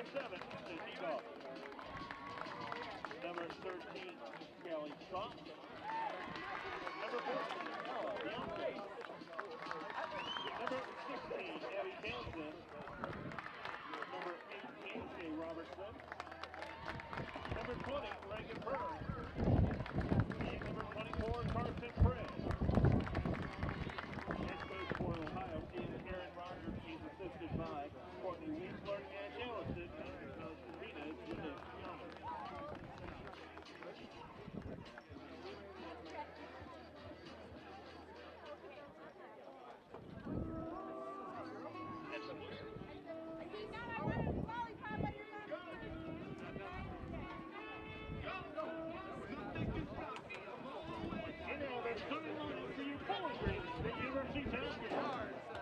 number 7, Sydney Dawson. Number 13, Kelly Scott. Number 14, Beyonce. Number 16, Abby Townsend. Number 18, Jay Robertson. Number 20, Reagan Bird. And number 24, Carson Craig. Head coach for Ohio is Aaron Rogers. He's assisted by Courtney Wiesler and Allison Serena Judith Young.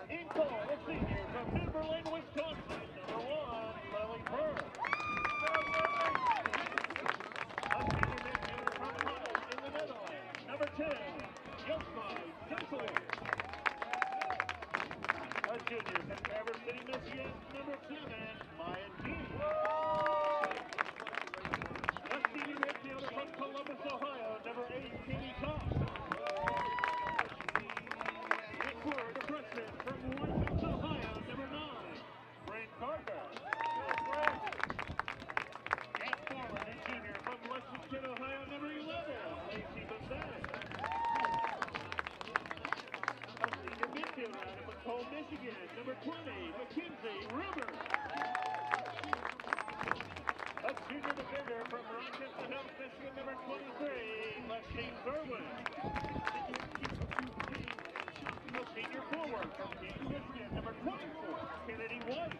In goal, the senior from Timberland, Wisconsin, number 1, Lily Bird. A senior midfielder from Holland in the Netherlands, number 10, Josmai Gentlewood. A junior from Traverse City, Michigan, number 7, Maya Key. A senior midfielder from Columbus, Ohio, number 8, Katie Cox. The freshman from Whitehouse, Ohio, number 9, Brent Carter. And forward, a junior from Lexington, Ohio, number 11, Lacey Gonzalez. A senior midfielder out of McComb, Michigan, number 20, Mackenzie Rivers. A junior defender from Rochester Hills, Michigan, number 23, Lexi Zerwin. A senior forward from Kansas, Michigan, number 24, Kennedy White.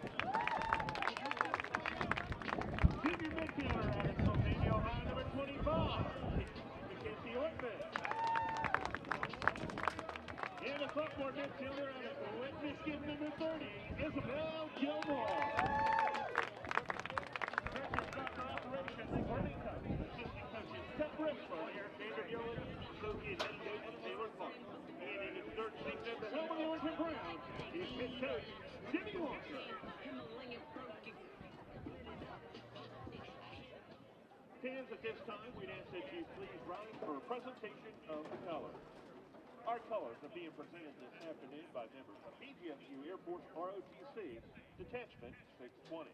Senior midfielder out of Sylvania, Ohio, number 25, Mackenzie Ortman. And a sophomore midfielder out of West Michigan, number 30, Isabel Gilmore. Director of Soccer Operations, Courtney Cox. Assistant coaches, Seth Ripslow, Eric David Yolen, Associate Head Coach, Taylor Clark. And in his third season at the helm of the Orange and Brown is head coach Jimmy Walker. Fans, at this time, we'd ask that you please rise for a presentation of the colors. Our colors are being presented this afternoon by members of BGSU Air Force ROTC, Detachment 620.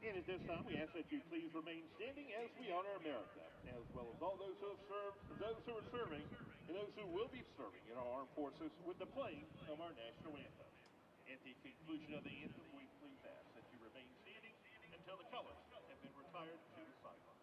And at this time, we ask that you please remain standing as we honor America, as well as all those who have served, those who are serving, and those who will be serving in our armed forces with the playing of our national anthem. At the conclusion of the anthem, we please ask that you remain standing until the colors have been retired to the sideline.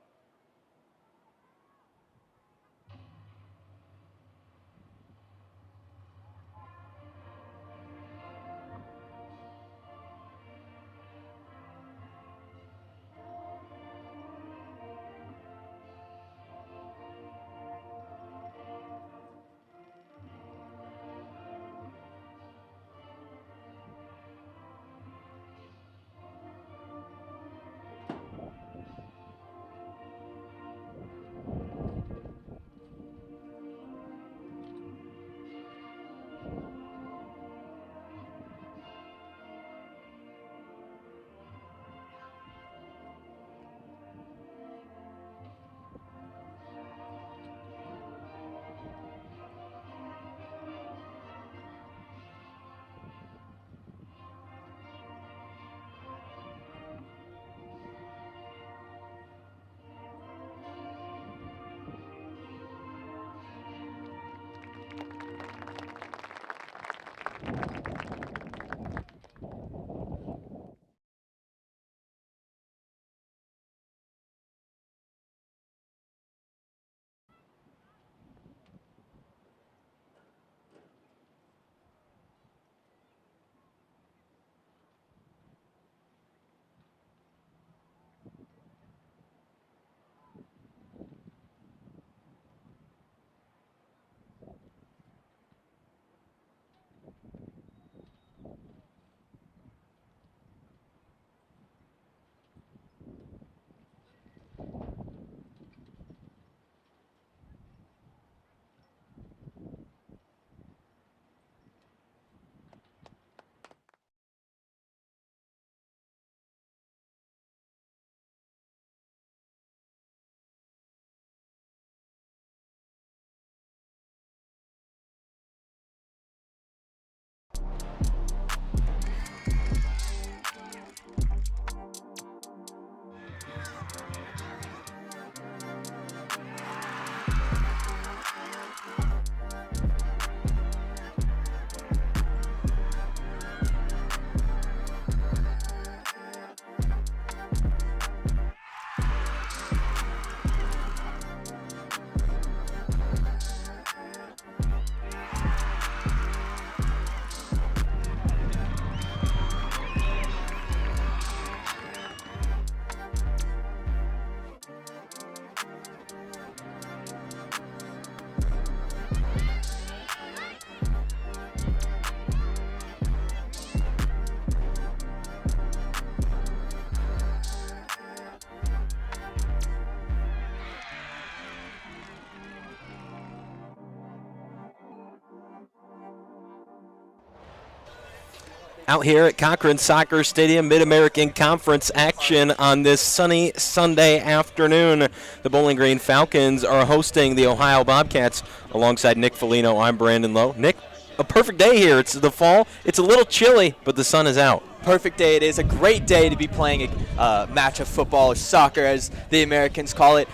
out here at Cochrane Stadium, Mid-American Conference action on this sunny Sunday afternoon. The Bowling Green Falcons are hosting the Ohio Bobcats alongside Nick Foligno. I'm Brandon Lowe. Nick, a perfect day here. It's the fall. It's a little chilly, but the sun is out. Perfect day. It is a great day to be playing a match of football or soccer, as the Americans call it.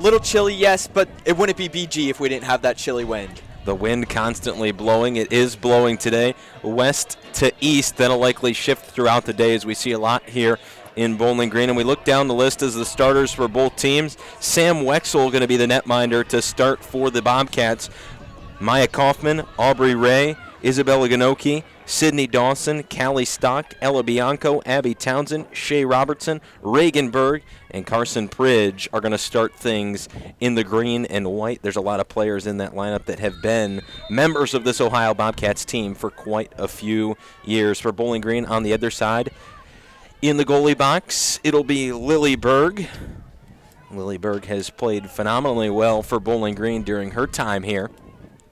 Little chilly, yes, but it wouldn't be BG if we didn't have that chilly wind. The wind constantly blowing. It is blowing today west to east. That'll likely shift throughout the day as we see a lot here in Bowling Green. And we look down the list as the starters for both teams. Sam Wexel going to be the netminder to start for the Bobcats. Maya Kaufman, Aubrey Ray, Isabella Ganoki, Sydney Dawson, Callie Stock, Ella Bianco, Abby Townsend, Shay Robertson, Reagan Berg, and Carson Pridge are going to start things in the green and white. There's a lot of players in that lineup that have been members of this Ohio Bobcats team for quite a few years. For Bowling Green on the other side, in the goalie box, it'll be Lily Berg. Lily Berg has played phenomenally well for Bowling Green during her time here.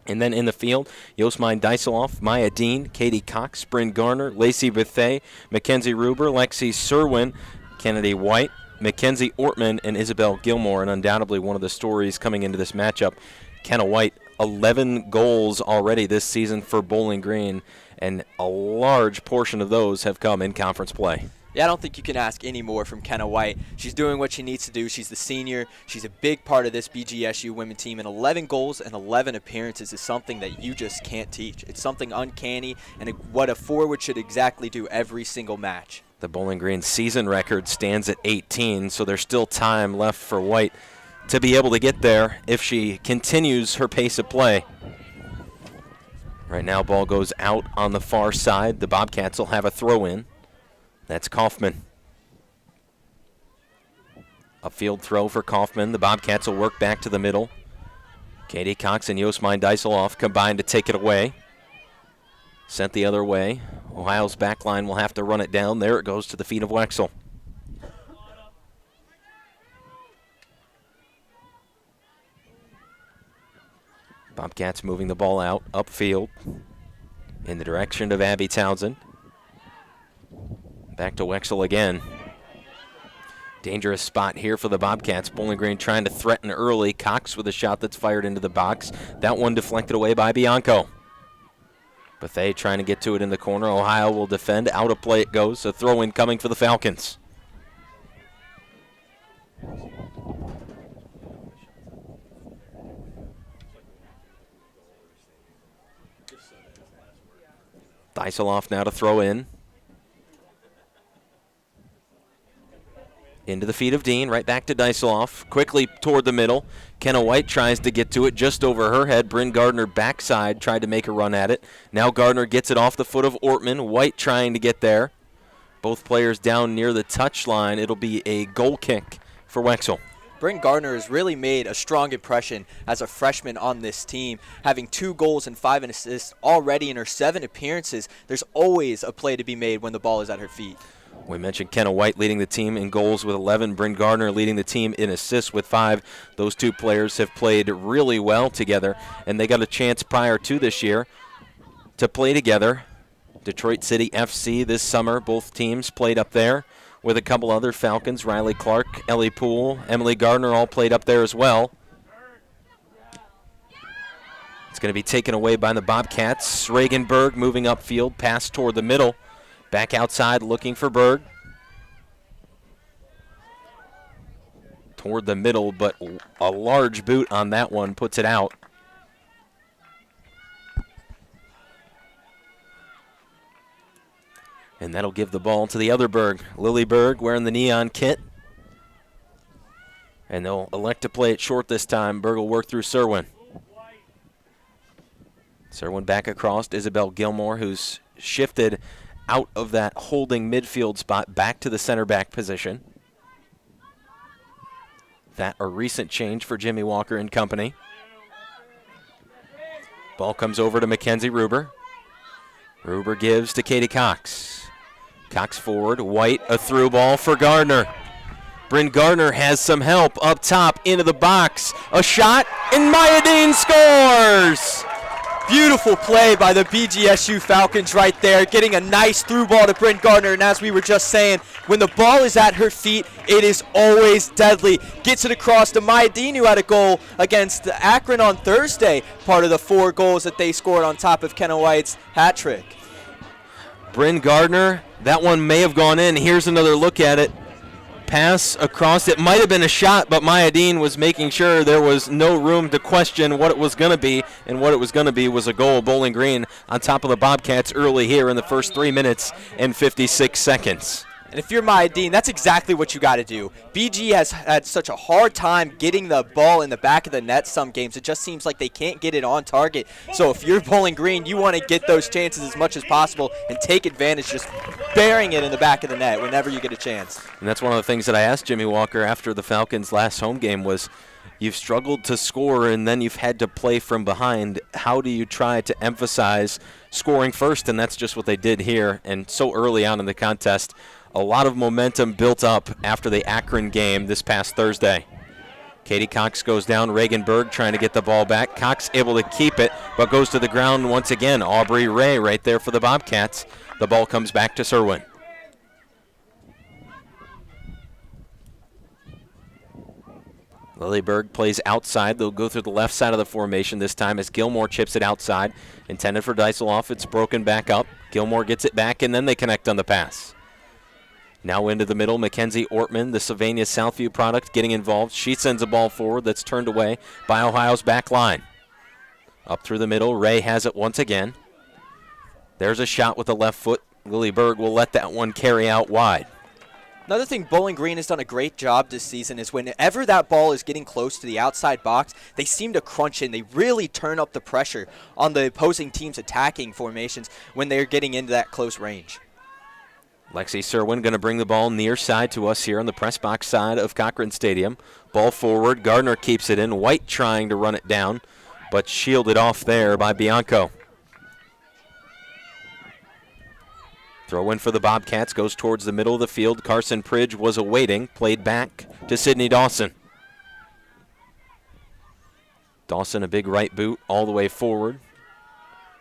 And then in the field, Yosmine Deiseloff, Maya Dean, Katie Cox, Bryn Garner, Lacey Bethay, Mackenzie Ruber, Lexi Serwin, Kennedy White, Mackenzie Ortman, and Isabel Gilmore. And undoubtedly one of the stories coming into this matchup, Kenna White, 11 goals already this season for Bowling Green, and a large portion of those have come in conference play. Yeah, I don't think you can ask any more from Kenna White. She's doing what she needs to do. She's the senior. She's a big part of this BGSU women team, and 11 goals and 11 appearances is something that you just can't teach. It's something uncanny and what a forward should exactly do every single match. The Bowling Green season record stands at 18, so there's still time left for White to be able to get there if she continues her pace of play. Right now, ball goes out on the far side. The Bobcats will have a throw-in. That's Kaufman. A field throw for Kaufman. The Bobcats will work back to the middle. Katie Cox and Yosmine Deiseloff combine to take it away. Sent the other way. Ohio's back line will have to run it down. There it goes to the feet of Wexel. Bobcats moving the ball out, upfield, in the direction of Abby Townsend. Back to Wexel again. Dangerous spot here for the Bobcats. Bowling Green trying to threaten early. Cox with a shot that's fired into the box. That one deflected away by Bianco. Bethay trying to get to it in the corner. Ohio will defend. Out of play it goes. A throw-in coming for the Falcons. Deiseloff now to throw in. Into the feet of Dean, right back to Deiseloff. Quickly toward the middle. Kenna White tries to get to it just over her head. Bryn Gardner backside tried to make a run at it. Now Gardner gets it off the foot of Ortman. White trying to get there. Both players down near the touch line. It'll be a goal kick for Wexel. Bryn Gardner has really made a strong impression as a freshman on this team, having 2 goals and 5 assists already in her 7 appearances. There's always a play to be made when the ball is at her feet. We mentioned Kenna White leading the team in goals with 11. Bryn Gardner leading the team in assists with 5. Those two players have played really well together, and they got a chance prior to this year to play together. Detroit City FC this summer, both teams played up there with a couple other Falcons. Riley Clark, Ellie Poole, Emily Gardner all played up there as well. It's going to be taken away by the Bobcats. Reagan Berg moving upfield, pass toward the middle. Back outside looking for Berg. Toward the middle, but a large boot on that one puts it out. And that'll give the ball to the other Berg. Lily Berg wearing the neon kit. And they'll elect to play it short this time. Berg will work through Serwin. Serwin back across to Isabel Gilmore, who's shifted out of that holding midfield spot back to the center back position. That a recent change for Jimmy Walker and company. Ball comes over to Mackenzie Ruber. Ruber gives to Katie Cox. Cox forward, White, a through ball for Gardner. Bryn Gardner has some help up top into the box. A shot, and Maya Dean scores! Beautiful play by the BGSU Falcons right there, getting a nice through ball to Bryn Gardner. And as we were just saying, when the ball is at her feet, it is always deadly. Gets it across to Maya Dean, who had a goal against Akron on Thursday, part of the 4 goals that they scored on top of Kenna White's hat trick. Bryn Gardner, that one may have gone in. Here's another look at it. Pass across. It might have been a shot, but Maya Dean was making sure there was no room to question what it was going to be, and what it was going to be was a goal. Bowling Green on top of the Bobcats early here in the first 3 minutes and 56 seconds. And if you're Maya Dean, that's exactly what you got to do. BG has had such a hard time getting the ball in the back of the net some games. It just seems like they can't get it on target. So if you're Bowling Green, you want to get those chances as much as possible and take advantage, just burying it in the back of the net whenever you get a chance. And that's one of the things that I asked Jimmy Walker after the Falcons' last home game was, you've struggled to score and then you've had to play from behind. How do you try to emphasize scoring first? And that's just what they did here. And so early on in the contest, a lot of momentum built up after the Akron game this past Thursday. Katie Cox goes down. Reagan Berg trying to get the ball back. Cox able to keep it, but goes to the ground once again. Aubrey Ray right there for the Bobcats. The ball comes back to Serwin. Lily Berg plays outside. They'll go through the left side of the formation this time as Gilmore chips it outside. Intended for Dysoloff. It's broken back up. Gilmore gets it back, and then they connect on the pass. Now into the middle, Mackenzie Ortman, the Sylvania Southview product, getting involved. She sends a ball forward that's turned away by Ohio's back line. Up through the middle, Ray has it once again. There's a shot with the left foot. Lily Berg will let that one carry out wide. Another thing Bowling Green has done a great job this season is whenever that ball is getting close to the outside box, they seem to crunch in. They really turn up the pressure on the opposing team's attacking formations when they're getting into that close range. Lexi Serwin going to bring the ball near side to us here on the press box side of Cochrane Stadium. Ball forward. Gardner keeps it in. White trying to run it down, but shielded off there by Bianco. Throw in for the Bobcats. Goes towards the middle of the field. Carson Pridge was awaiting. Played back to Sydney Dawson. Dawson a big right boot all the way forward.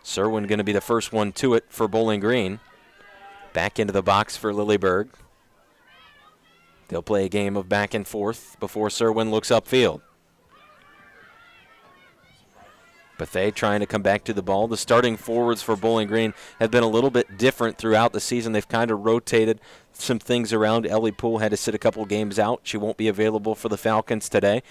Serwin going to be the first one to it for Bowling Green. Back into the box for Lily Berg. They'll play a game of back and forth before Serwin looks upfield. Bethay trying to come back to the ball. The starting forwards for Bowling Green have been a little bit different throughout the season. They've kind of rotated some things around. Ellie Poole had to sit a couple games out. She won't be available for the Falcons today.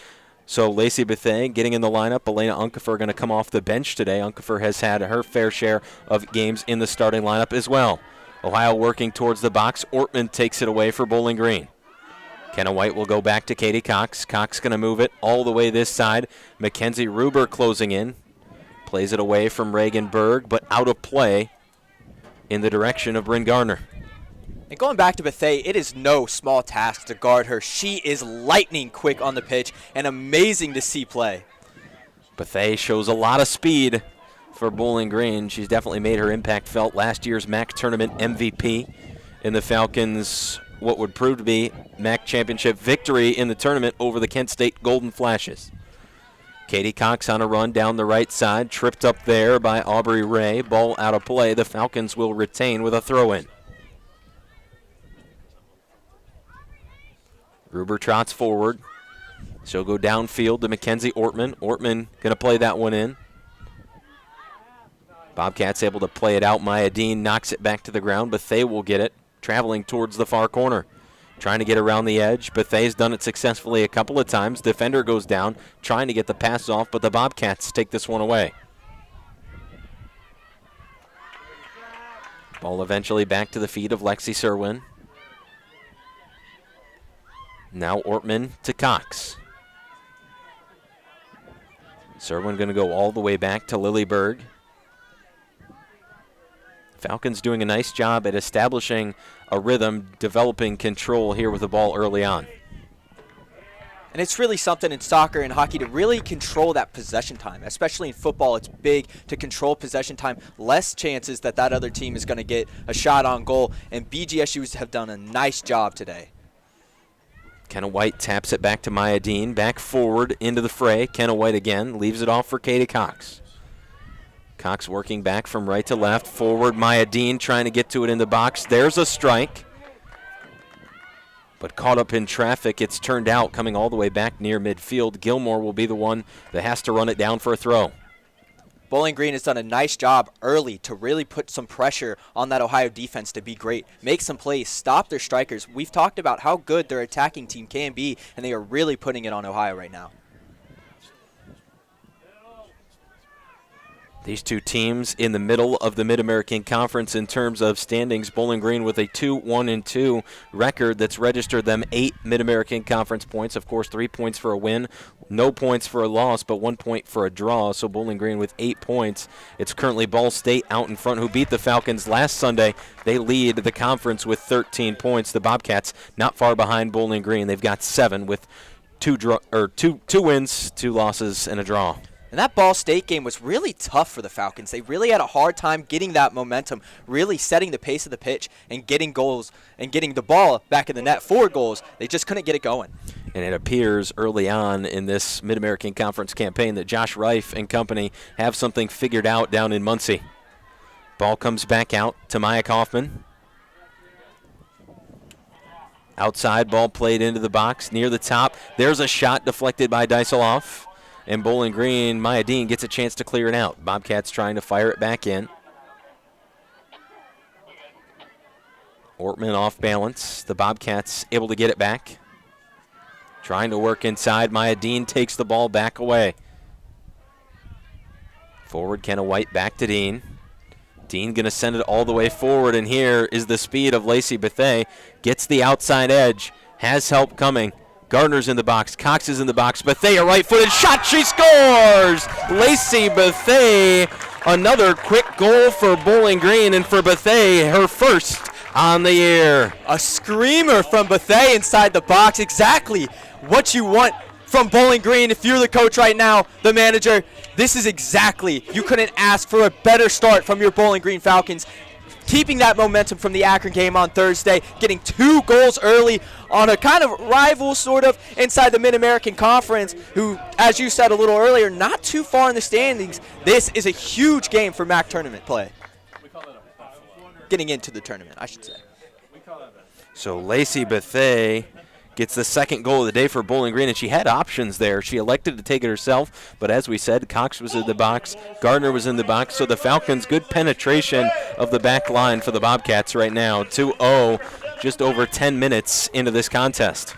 So Lacey Bethay getting in the lineup. Elena Unkefer going to come off the bench today. Unkefer has had her fair share of games in the starting lineup as well. Ohio working towards the box. Ortman takes it away for Bowling Green. Kenna White will go back to Katie Cox. Cox going to move it all the way this side. Mackenzie Ruber closing in. Plays it away from Reagan Berg, but out of play in the direction of Bryn Gardner. And going back to Bethay, it is no small task to guard her. She is lightning quick on the pitch and amazing to see play. Bethay shows a lot of speed for Bowling Green. She's definitely made her impact felt. Last year's MAC tournament MVP in the Falcons, what would prove to be MAC championship victory in the tournament over the Kent State Golden Flashes. Katie Cox on a run down the right side, tripped up there by Aubrey Ray. Ball out of play. The Falcons will retain with a throw-in. Ruber trots forward. She'll go downfield to Mackenzie Ortman. Ortman going to play that one in. Bobcats able to play it out. Maya Dean knocks it back to the ground. Bethay will get it, traveling towards the far corner. Trying to get around the edge. Bethay's done it successfully a couple of times. Defender goes down, trying to get the pass off, but the Bobcats take this one away. Ball eventually back to the feet of Lexi Serwin. Now Ortman to Cox. Serwin going to go all the way back to Lily Berg. Falcons doing a nice job at establishing a rhythm, developing control here with the ball early on. And it's really something in soccer and hockey to really control that possession time. Especially in football, it's big to control possession time. Less chances that other team is going to get a shot on goal. And BGSUs have done a nice job today. Kenna White taps it back to Maya Dean. Back forward into the fray. Kenna White again leaves it off for Katie Cox. Cox working back from right to left. Forward, Maya Dean trying to get to it in the box. There's a strike. But caught up in traffic, it's turned out coming all the way back near midfield. Gilmore will be the one that has to run it down for a throw. Bowling Green has done a nice job early to really put some pressure on that Ohio defense to be great, make some plays, stop their strikers. We've talked about how good their attacking team can be, and they are really putting it on Ohio right now. These two teams in the middle of the Mid-American Conference in terms of standings. Bowling Green with a 2-1-2 record that's registered them 8 Mid-American Conference points. Of course, 3 points for a win, no points for a loss, but 1 point for a draw. So Bowling Green with 8 points. It's currently Ball State out in front, who beat the Falcons last Sunday. They lead the conference with 13 points. The Bobcats not far behind Bowling Green. They've got 7 with two wins, 2 losses, and a draw. And that Ball State game was really tough for the Falcons. They really had a hard time getting that momentum, really setting the pace of the pitch and getting goals and getting the ball back in the net for goals. They just couldn't get it going. And it appears early on in this Mid-American Conference campaign that Josh Reif and company have something figured out down in Muncie. Ball comes back out to Maya Kaufman. Outside, ball played into the box near the top. There's a shot deflected by Deiseloff. And Bowling Green, Maya Dean gets a chance to clear it out. Bobcats trying to fire it back in. Ortman off balance. The Bobcats able to get it back. Trying to work inside. Maya Dean takes the ball back away. Forward, Kenna White back to Dean. Dean going to send it all the way forward, and here is the speed of Lacey Bethea. Gets the outside edge. Has help coming. Gardner's in the box. Cox is in the box. Bethea, right-footed shot. She scores! Lacey Bethea, another quick goal for Bowling Green, and for Bethea, her first on the year. A screamer from Bethea inside the box. Exactly what you want from Bowling Green. If you're the coach right now, the manager, this is exactly. You couldn't ask for a better start from your Bowling Green Falcons. Keeping that momentum from the Akron game on Thursday, getting 2 goals early on a kind of rival sort of inside the Mid-American Conference, who, as you said a little earlier, not too far in the standings. This is a huge game for MAC tournament play. Getting into the tournament, I should say. So Lacey Bethea gets the second goal of the day for Bowling Green, and she had options there. She elected to take it herself, but as we said, Cox was in the box, Gardner was in the box, so the Falcons, good penetration of the back line for the Bobcats right now. 2-0, just over 10 minutes into this contest.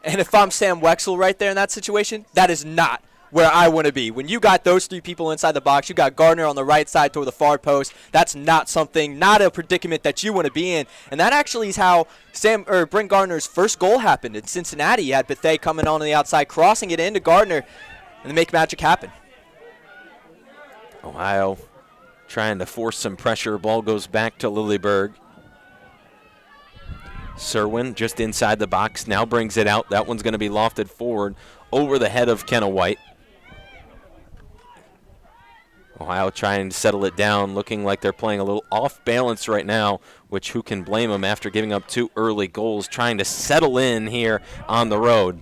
And if I'm Sam Wexel right there in that situation, that is not where I want to be. When you got those 3 people inside the box, you got Gardner on the right side toward the far post, that's not a predicament that you want to be in. And that actually is how Brent Gardner's first goal happened in Cincinnati. You had Bethea coming on the outside, crossing it into Gardner, and they make magic happen. Ohio trying to force some pressure. Ball goes back to Lilleberg. Serwin just inside the box, now brings it out. That one's going to be lofted forward over the head of Kenna White. Ohio trying to settle it down, looking like they're playing a little off balance right now, which who can blame them after giving up 2 early goals, trying to settle in here on the road.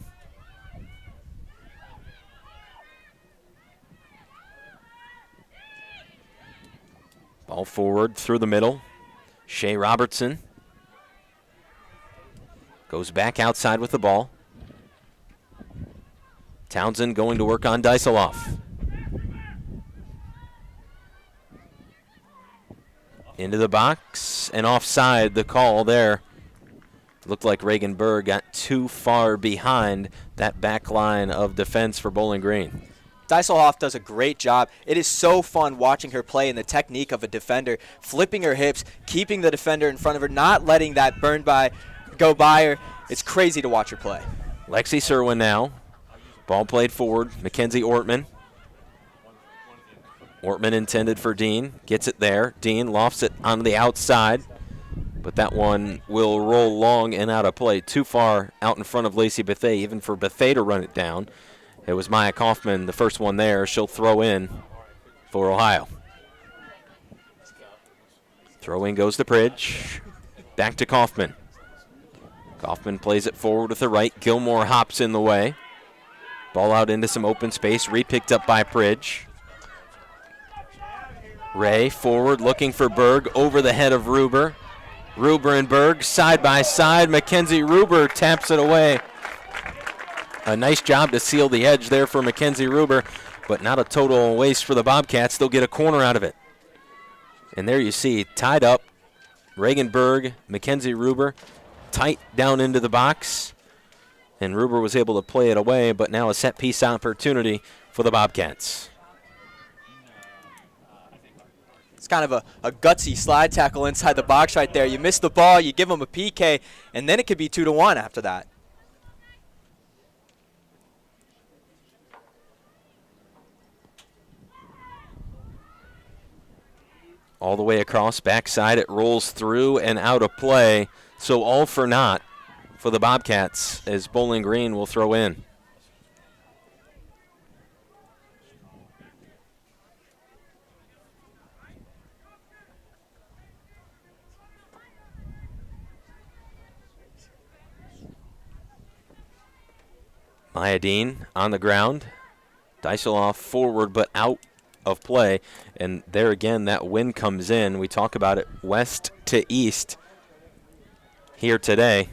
Ball forward through the middle. Shea Robertson goes back outside with the ball. Townsend going to work on Deiseloff. Into the box and offside, the call there. Looked like Reagan Berg got too far behind that back line of defense for Bowling Green. Deiseloff does a great job. It is so fun watching her play and the technique of a defender, flipping her hips, keeping the defender in front of her, not letting that go by her. It's crazy to watch her play. Lexi Serwin now. Ball played forward. Mackenzie Ortman. Ortman intended for Dean. Gets it there. Dean lofts it on the outside. But that one will roll long and out of play. Too far out in front of Lacey Bethea, even for Bethea to run it down. It was Maya Kaufman, the first one there. She'll throw in for Ohio. Throw in goes to Pridge. Back to Kaufman. Kaufman plays it forward with the right. Gilmore hops in the way. Ball out into some open space. Re-picked up by Pridge. Ray forward looking for Berg over the head of Ruber. Ruber and Berg side by side. Mackenzie Ruber taps it away. A nice job to seal the edge there for Mackenzie Ruber, but not a total waste for the Bobcats. They'll get a corner out of it. And there you see, tied up, Reagan Berg, Mackenzie Ruber, tight down into the box. And Ruber was able to play it away, but now a set piece opportunity for the Bobcats. It's kind of a gutsy slide tackle inside the box right there. You miss the ball, you give them a PK, and then it could be 2-1 after that. All the way across, backside, it rolls through and out of play. So all for naught for the Bobcats as Bowling Green will throw in. Mayadine on the ground. Deiseloff forward but out of play. And there again, that wind comes in. We talk about it west to east here today.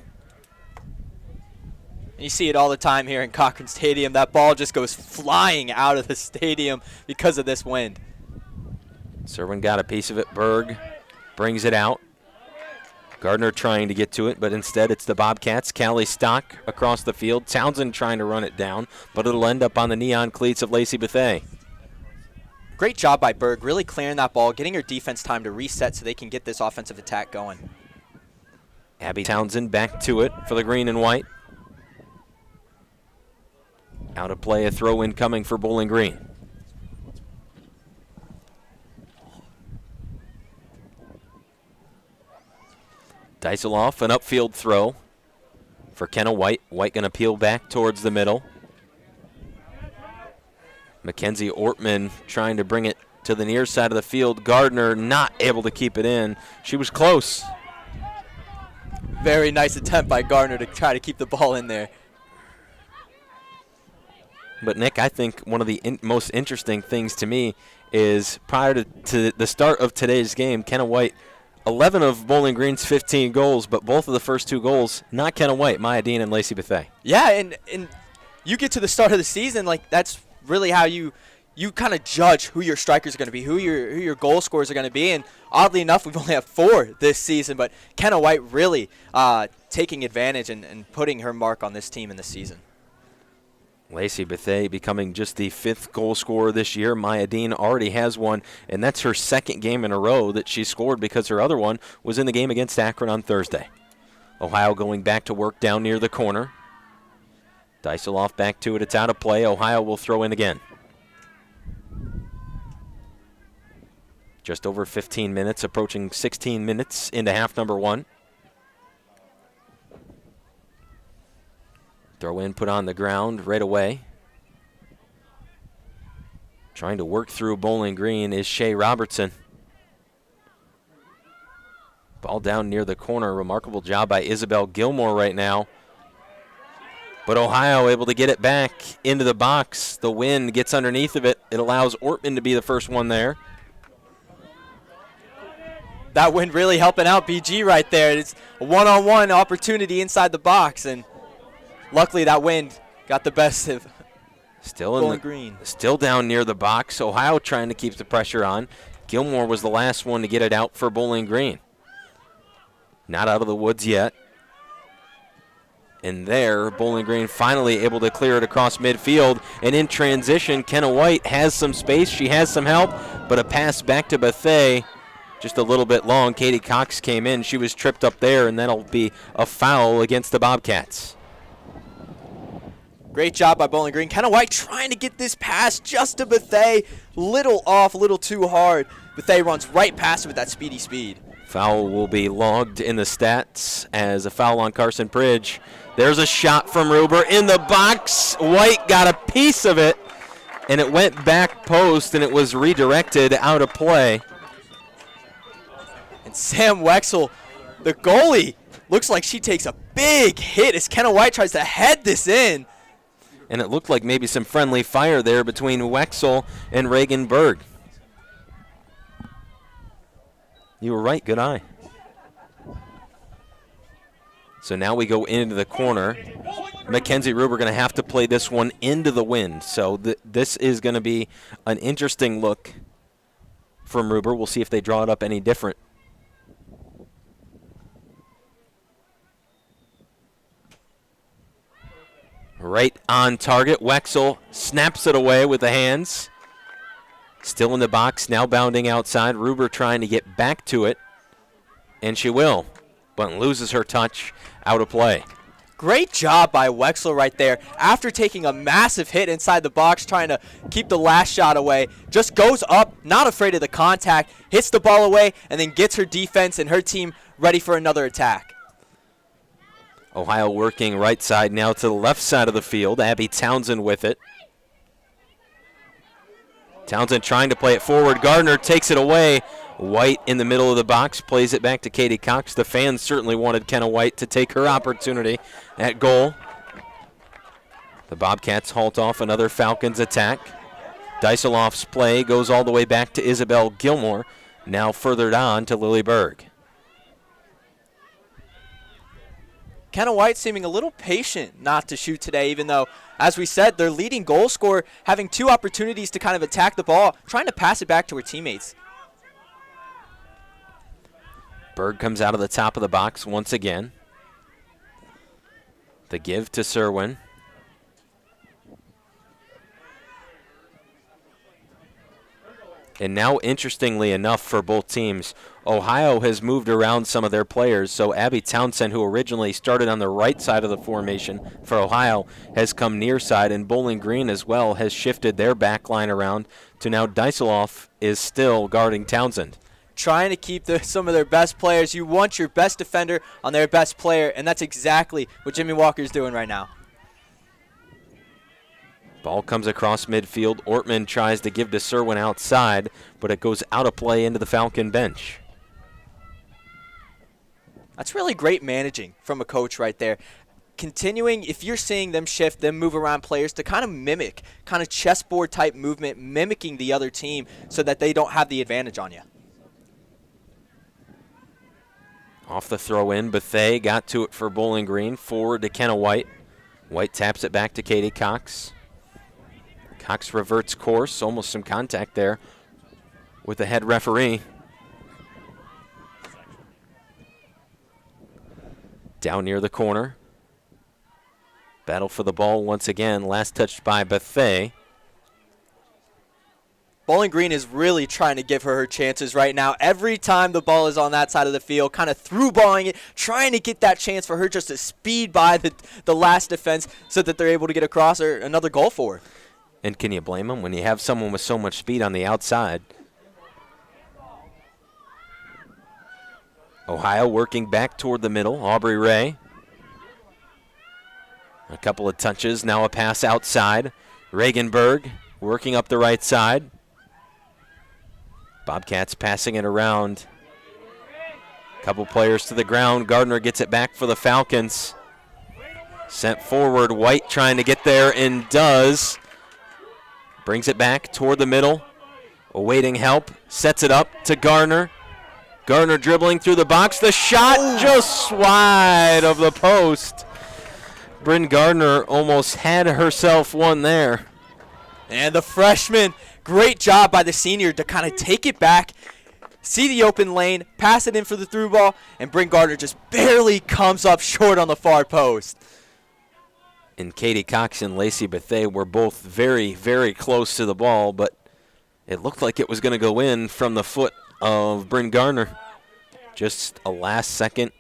You see it all the time here in Cochrane Stadium. That ball just goes flying out of the stadium because of this wind. Serwin got a piece of it. Berg brings it out. Gardner trying to get to it, but instead it's the Bobcats. Callie Stock across the field. Townsend trying to run it down, but it'll end up on the neon cleats of Lacey Bethea. Great job by Berg, really clearing that ball, getting her defense time to reset so they can get this offensive attack going. Abby Townsend back to it for the green and white. Out of play, a throw in coming for Bowling Green. Deiseloff, an upfield throw for Kenna White. White going to peel back towards the middle. Mackenzie Ortman trying to bring it to the near side of the field. Gardner not able to keep it in. She was close. Very nice attempt by Gardner to try to keep the ball in there. But, Nick, I think one of the most interesting things to me is prior to the start of today's game, Kenna White, 11 of Bowling Green's 15 goals, but both of the first two goals, not Kenna White, Maya Dean and Lacey Bethea. Yeah, and you get to the start of the season, like that's really how you kind of judge who your strikers are going to be, who your goal scorers are going to be. And oddly enough, we've only had 4 this season, but Kenna White really taking advantage and putting her mark on this team in the season. Lacey Bethea becoming just the 5th goal scorer this year. Maya Dean already has one, and that's her 2nd game in a row that she scored because her other one was in the game against Akron on Thursday. Ohio going back to work down near the corner. Deiseloff back to it. It's out of play. Ohio will throw in again. Just over 15 minutes, approaching 16 minutes into half number 1. Throw in, put on the ground right away. Trying to work through Bowling Green is Shea Robertson. Ball down near the corner. Remarkable job by Isabel Gilmore right now. But Ohio able to get it back into the box. The wind gets underneath of it. It allows Ortman to be the first one there. That wind really helping out BG right there. It's a one-on-one opportunity inside the box, and luckily that wind got the best of Bowling Green. Still down near the box. Ohio trying to keep the pressure on. Gilmore was the last one to get it out for Bowling Green. Not out of the woods yet. And there, Bowling Green finally able to clear it across midfield. And in transition, Kenna White has some space. She has some help, but a pass back to Bethea. Just a little bit long. Katie Cox came in. She was tripped up there, and that'll be a foul against the Bobcats. Great job by Bowling Green. Kenna White trying to get this pass just to Bethea. Little off, a little too hard. Bethea runs right past it with that speedy speed. Foul will be logged in the stats as a foul on Carson Pridge. There's a shot from Ruber in the box. White got a piece of it, and it went back post, and it was redirected out of play. And Sam Wexel, the goalie, looks like she takes a big hit as Kenna White tries to head this in. And it looked like maybe some friendly fire there between Wexel and Reagan Berg. You were right. Good eye. So now we go into the corner. Mackenzie Ruber going to have to play this one into the wind. So this is going to be an interesting look from Ruber. We'll see if they draw it up any different. Right on target. Wexel snaps it away with the hands. Still in the box, now bounding outside. Ruber trying to get back to it, and she will, but loses her touch, out of play. Great job by Wexel right there. After taking a massive hit inside the box, trying to keep the last shot away, just goes up, not afraid of the contact, hits the ball away, and then gets her defense and her team ready for another attack. Ohio working right side now to the left side of the field. Abby Townsend with it. Townsend trying to play it forward. Gardner takes it away. White in the middle of the box plays it back to Katie Cox. The fans certainly wanted Kenna White to take her opportunity at goal. The Bobcats halt off another Falcons attack. Dyseloff's play goes all the way back to Isabel Gilmore. Now furthered on to Lily Berg. Kenna White seeming a little patient not to shoot today, even though, as we said, their leading goal scorer having 2 opportunities to kind of attack the ball, trying to pass it back to her teammates. Berg comes out of the top of the box once again. The give to Serwin. And now, interestingly enough for both teams, Ohio has moved around some of their players. So Abby Townsend, who originally started on the right side of the formation for Ohio, has come near side, and Bowling Green as well has shifted their back line around to now Dyseloff is still guarding Townsend. Trying to keep some of their best players. You want your best defender on their best player, and that's exactly what Jimmy Walker's doing right now. Ball comes across midfield. Ortman tries to give to Serwin outside, but it goes out of play into the Falcon bench. That's really great managing from a coach right there. Continuing, if you're seeing them shift, them move around players to kind of mimic, kind of chessboard type movement, mimicking the other team so that they don't have the advantage on you. Off the throw in, Bethea got to it for Bowling Green. Forward to Kenna White. White taps it back to Katie Cox. Cox reverts course, almost some contact there with the head referee. Down near the corner. Battle for the ball once again. Last touched by Bethea. Bowling Green is really trying to give her chances right now. Every time the ball is on that side of the field, kind of through-balling it, trying to get that chance for her just to speed by the last defense so that they're able to get across or another goal for her. And can you blame them when you have someone with so much speed on the outside? Ohio working back toward the middle. Aubrey Ray. A couple of touches. Now a pass outside. Regenberg working up the right side. Bobcats passing it around. Couple players to the ground. Gardner gets it back for the Falcons. Sent forward. White trying to get there and does. Brings it back toward the middle. Awaiting help. Sets it up to Gardner. Gardner dribbling through the box. The shot just wide of the post. Bryn Gardner almost had herself one there. And the freshman, great job by the senior to kind of take it back, see the open lane, pass it in for the through ball, and Bryn Gardner just barely comes up short on the far post. And Katie Cox and Lacey Bethea were both very, very close to the ball, but it looked like it was going to go in from the foot of Bryn Gardner. Just a last-second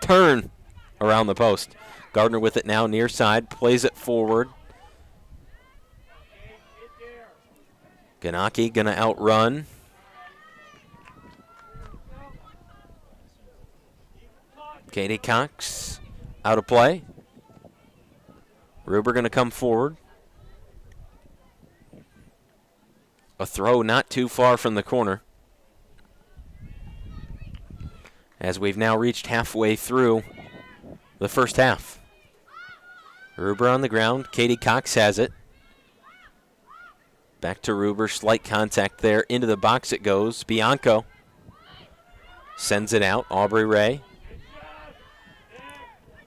turn around the post. Gardner with it now near side, plays it forward. Ganaki going to outrun. Katie Cox out of play. Ruber going to come forward. A throw not too far from the corner. As we've now reached halfway through the first half. Ruber on the ground. Katie Cox has it. Back to Ruber. Slight contact there. Into the box it goes. Bianco Sends it out. Aubrey Ray.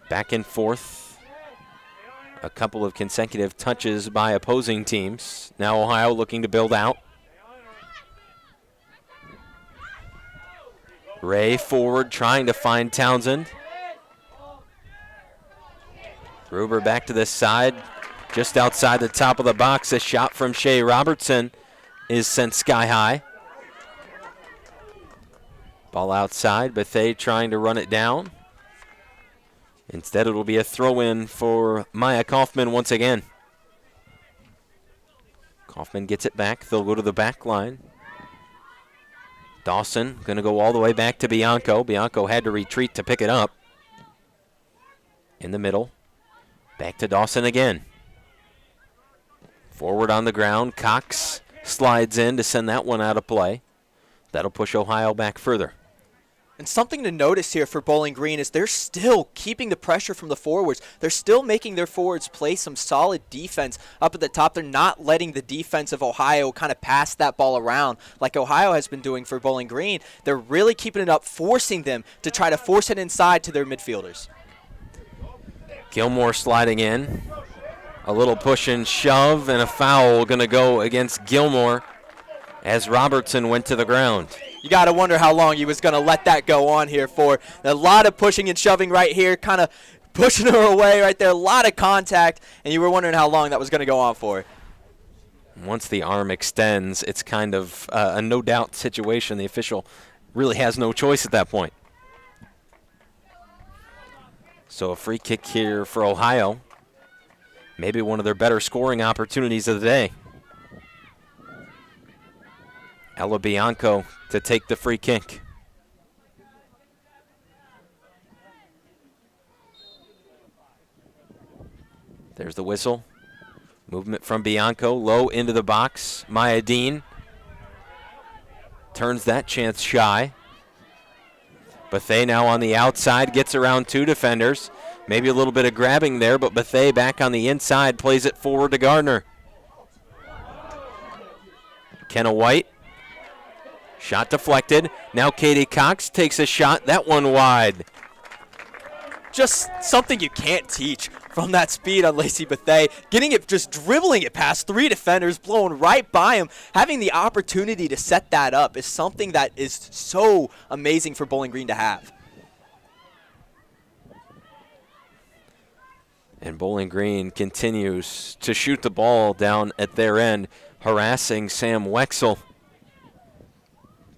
Back and forth. A couple of consecutive touches by opposing teams. Now Ohio looking to build out. Ray forward trying to find Townsend. Gruber back to the side. Just outside the top of the box. A shot from Shea Robertson is sent sky high. Ball outside. Bethea trying to run it down. Instead, it'll be a throw-in for Maya Kaufman once again. Kaufman gets it back. They'll go to the back line. Dawson going to go all the way back to Bianco. Bianco had to retreat to pick it up. In the middle. Back to Dawson again. Forward on the ground. Cox slides in to send that one out of play. That'll push Ohio back further. And something to notice here for Bowling Green is they're still keeping the pressure from the forwards. They're still making their forwards play some solid defense up at the top. They're not letting the defense of Ohio kind of pass that ball around like Ohio has been doing for Bowling Green. They're really keeping it up, forcing them to try to force it inside to their midfielders. Gilmore sliding in. A little push and shove, and a foul going to go against Gilmore as Robertson went to the ground. You got to wonder how long he was going to let that go on here for. A lot of pushing and shoving right here, kind of pushing her away right there. A lot of contact, and you were wondering how long that was going to go on for. Once the arm extends, it's kind of a no-doubt situation. The official really has no choice at that point. So a free kick here for Ohio. Maybe one of their better scoring opportunities of the day. Ella Bianco to take the free kick. There's the whistle. Movement from Bianco, low into the box. Maya Dean turns that chance shy. Bethea now on the outside, gets around two defenders. Maybe a little bit of grabbing there, but Bethea back on the inside, plays it forward to Gardner. Kenna White. Shot deflected. Now Katie Cox takes a shot. That one wide. Just something you can't teach from that speed on Lacey Bethea. Getting it, just dribbling it past three defenders, blowing right by him. Having the opportunity to set that up is something that is so amazing for Bowling Green to have. And Bowling Green continues to shoot the ball down at their end, harassing Sam Wexel.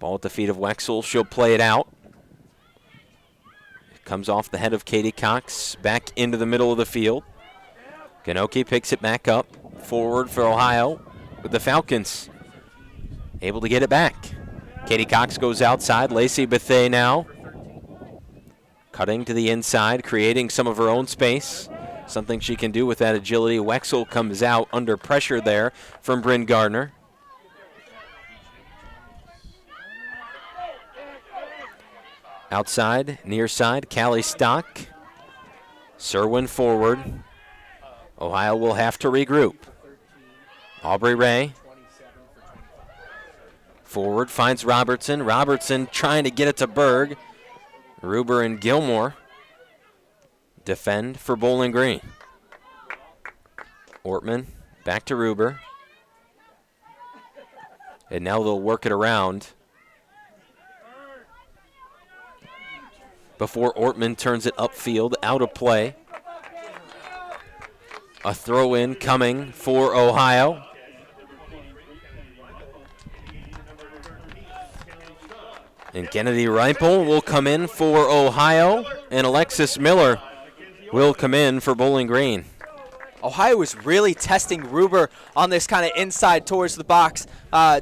Ball at the feet of Wexel. She'll play it out. It comes off the head of Katie Cox, back into the middle of the field. Ganoke picks it back up. Forward for Ohio with the Falcons. Able to get it back. Katie Cox goes outside. Lacey Bethea now. Cutting to the inside, creating some of her own space. Something she can do with that agility. Wexel comes out under pressure there from Bryn Gardner. Outside, near side, Callie Stock. Serwin forward. Ohio will have to regroup. Aubrey Ray. Forward, finds Robertson. Robertson trying to get it to Berg. Ruber and Gilmore defend for Bowling Green. Ortman back to Ruber. And now they'll work it around before Ortman turns it upfield, out of play. A throw-in coming for Ohio. And Kennedy Reipel will come in for Ohio, and Alexis Miller will come in for Bowling Green. Ohio is really testing Ruber on this kind of inside towards the box,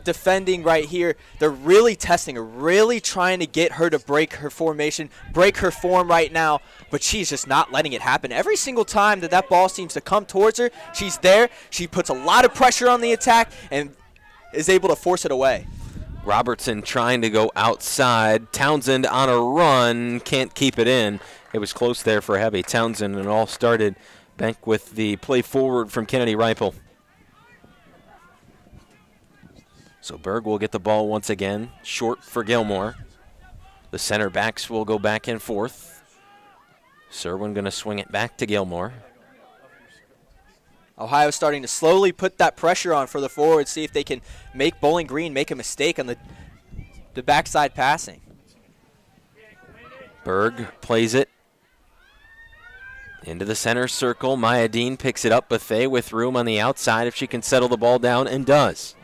defending right here. They're really testing her, really trying to get her to break her formation, break her form right now, but she's just not letting it happen. Every single time that ball seems to come towards her, she's there. She puts a lot of pressure on the attack and is able to force it away. Robertson trying to go outside. Townsend on a run, can't keep it in. It was close there for Heavy Townsend, and it all started back with the play forward from Kennedy Reipel. So Berg will get the ball once again, short for Gilmore. The center backs will go back and forth. Serwin going to swing it back to Gilmore. Ohio starting to slowly put that pressure on for the forwards, see if they can make Bowling Green make a mistake on the backside passing. Berg plays it into the center circle. Maya Dean picks it up. Bethay with room on the outside if she can settle the ball down, and does.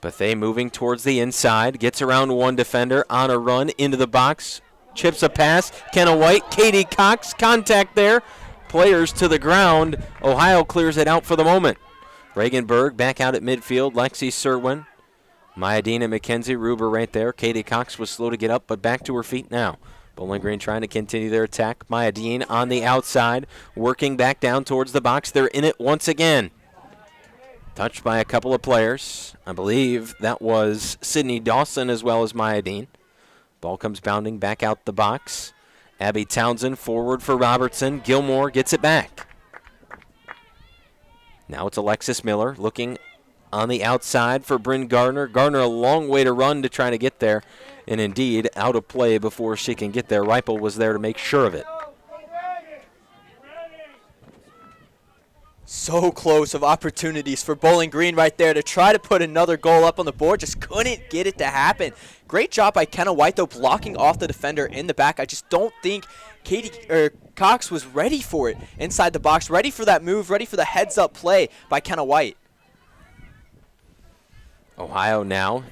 Bethay moving towards the inside, gets around one defender on a run into the box, chips a pass. Kenna White, Katie Cox, contact there. Players to the ground. Ohio clears it out for the moment. Reagan Berg back out at midfield. Lexi Serwin, Maya Dean and Mackenzie Ruber right there. Katie Cox was slow to get up, but back to her feet now. Bowling Green trying to continue their attack. Maya Dean on the outside, working back down towards the box. They're in it once again. Touched by a couple of players. I believe that was Sydney Dawson as well as Maya Dean. Ball comes bounding back out the box. Abby Townsend forward for Robertson. Gilmore gets it back. Now it's Alexis Miller looking on the outside for Bryn Gardner. Gardner a long way to run to try to get there. And indeed, out of play before she can get there. Reipel was there to make sure of it. So close of opportunities for Bowling Green right there to try to put another goal up on the board. Just couldn't get it to happen. Great job by Kenna White, though, blocking off the defender in the back. I just don't think Cox was ready for it inside the box, ready for that move, ready for the heads-up play by Kenna White. Ohio now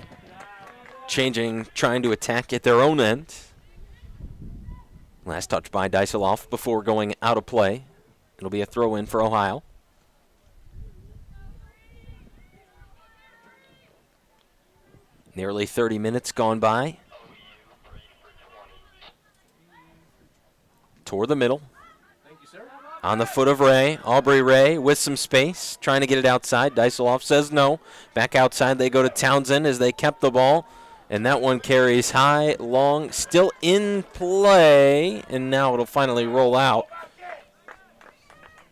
changing, trying to attack at their own end. Last touch by Dyseloff before going out of play. It'll be a throw-in for Ohio. Nearly 30 minutes gone by. Toward the middle. On the foot of Ray. Aubrey Ray with some space. Trying to get it outside. Dyseloff says no. Back outside they go to Townsend as they kept the ball. And that one carries high, long, still in play. And now it'll finally roll out.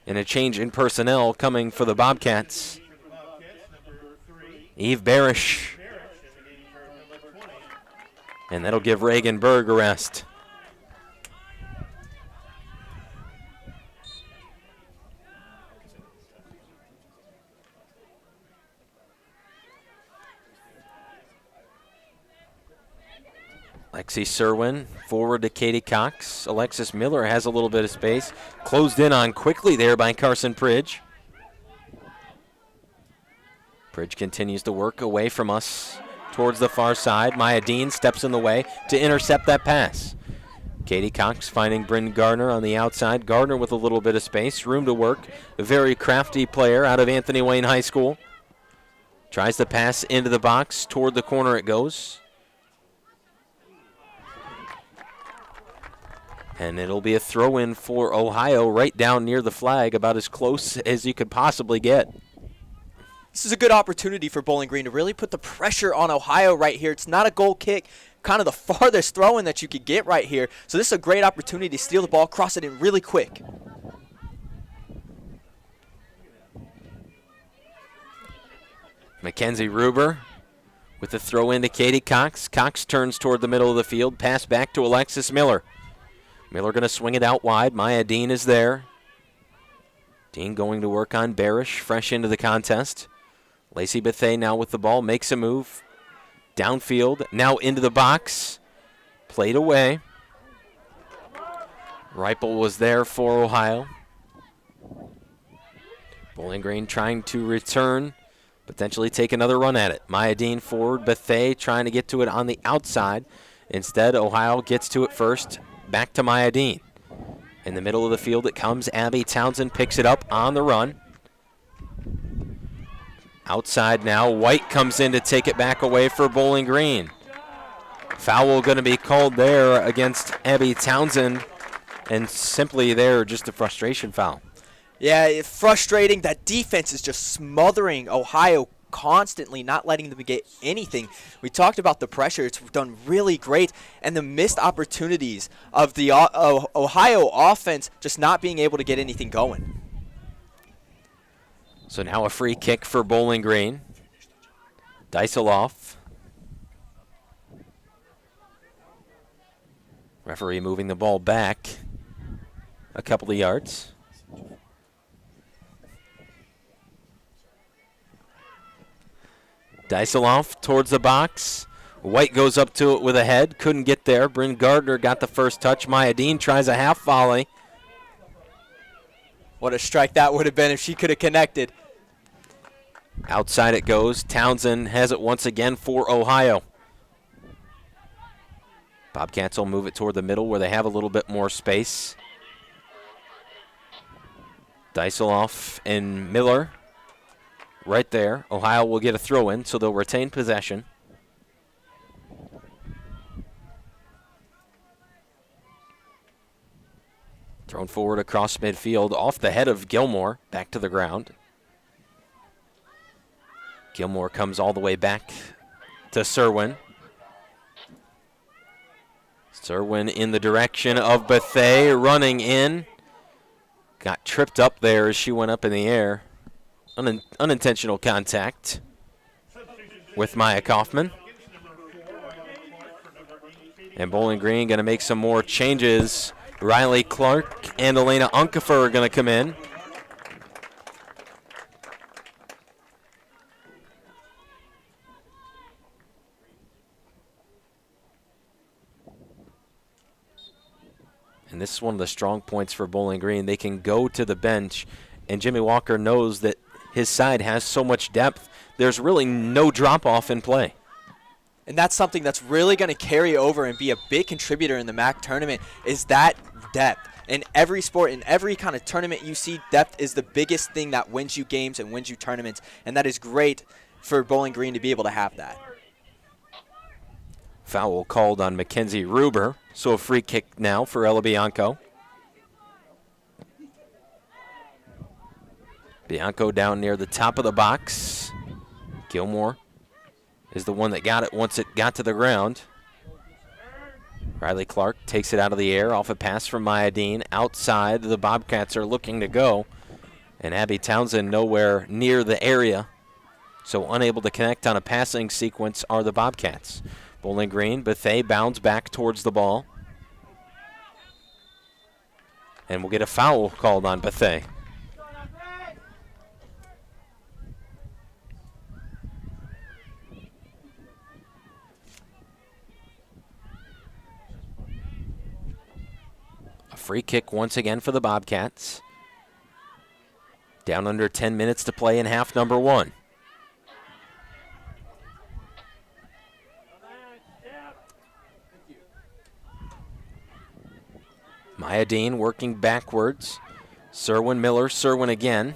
And a change in personnel coming for the Bobcats. Eve Barish. And that'll give Reagan Berg a rest. Lexi Serwin forward to Katie Cox. Alexis Miller has a little bit of space. Closed in on quickly there by Carson Pridge. Pridge continues to work away from us towards the far side. Maya Dean steps in the way to intercept that pass. Katie Cox finding Bryn Gardner on the outside. Gardner with a little bit of space, room to work. A very crafty player out of Anthony Wayne High School. Tries to pass into the box. Toward the corner it goes. And it'll be a throw-in for Ohio right down near the flag, about as close as you could possibly get. This is a good opportunity for Bowling Green to really put the pressure on Ohio right here. It's not a goal kick, kind of the farthest throw-in that you could get right here. So this is a great opportunity to steal the ball, cross it in really quick. Mackenzie Ruber with the throw-in to Katie Cox. Cox turns toward the middle of the field, pass back to Alexis Miller. Miller going to swing it out wide. Maya Dean is there. Dean going to work on Barish, fresh into the contest. Lacey Bethay now with the ball, makes a move. Downfield, now into the box. Played away. Reipel was there for Ohio. Bowling Green trying to return, potentially take another run at it. Maya Dean forward, Bethay trying to get to it on the outside. Instead, Ohio gets to it first. Back to Maya Dean. In the middle of the field it comes. Abby Townsend picks it up on the run. Outside now. White comes in to take it back away for Bowling Green. Foul going to be called there against Abby Townsend. And simply there, just a frustration foul. Yeah, it's frustrating. That defense is just smothering Ohio constantly, not letting them get anything. We talked about the pressure. It's done really great. And the missed opportunities of the Ohio offense just not being able to get anything going. So now a free kick for Bowling Green. Dyseloff. Referee moving the ball back a couple of yards. Dyseloff towards the box. White goes up to it with a head. Couldn't get there. Bryn Gardner got the first touch. Maya Dean tries a half volley. What a strike that would have been if she could have connected. Outside it goes. Townsend has it once again for Ohio. Bobcats will move it toward the middle where they have a little bit more space. Dyseloff and Miller right there. Ohio will get a throw in, so they'll retain possession. Thrown forward across midfield, off the head of Gilmore, back to the ground. Gilmore comes all the way back to Serwin. Serwin in the direction of Bethea, running in. Got tripped up there as she went up in the air. Unintentional contact with Maya Kaufman. And Bowling Green going to make some more changes. Riley Clark and Elena Unkefer are going to come in. And this is one of the strong points for Bowling Green. They can go to the bench, and Jimmy Walker knows that his side has so much depth. There's really no drop-off in play. And that's something that's really going to carry over and be a big contributor in the MAC tournament is that depth. In every sport, in every kind of tournament you see, depth is the biggest thing that wins you games and wins you tournaments. And that is great for Bowling Green to be able to have that. Foul called on Mackenzie Ruber. So a free kick now for Ella Bianco. Bianco down near the top of the box. Gilmore is the one that got it once it got to the ground. Riley Clark takes it out of the air off a pass from Maya Dean. Outside, the Bobcats are looking to go. And Abby Townsend nowhere near the area. So unable to connect on a passing sequence are the Bobcats. Bowling Green, Bethea bounds back towards the ball. And we'll get a foul called on Bethea. A free kick once again for the Bobcats. Down under 10 minutes to play in half number one. Maya Dean working backwards. Serwin Miller, Serwin again.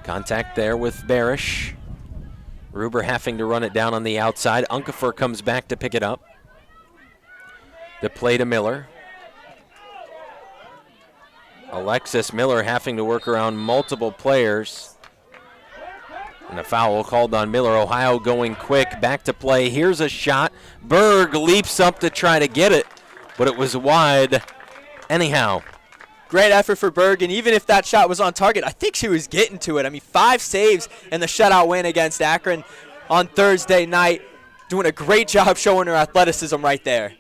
Contact there with Barish. Ruber having to run it down on the outside. Unkefer comes back to pick it up. The play to Miller. Alexis Miller having to work around multiple players. And a foul called on Miller. Ohio going quick, back to play. Here's a shot. Berg leaps up to try to get it, but it was wide anyhow. Great effort for Berg, and even if that shot was on target, I think she was getting to it. I mean, 5 saves in the shutout win against Akron on Thursday night. Doing a great job showing her athleticism right there.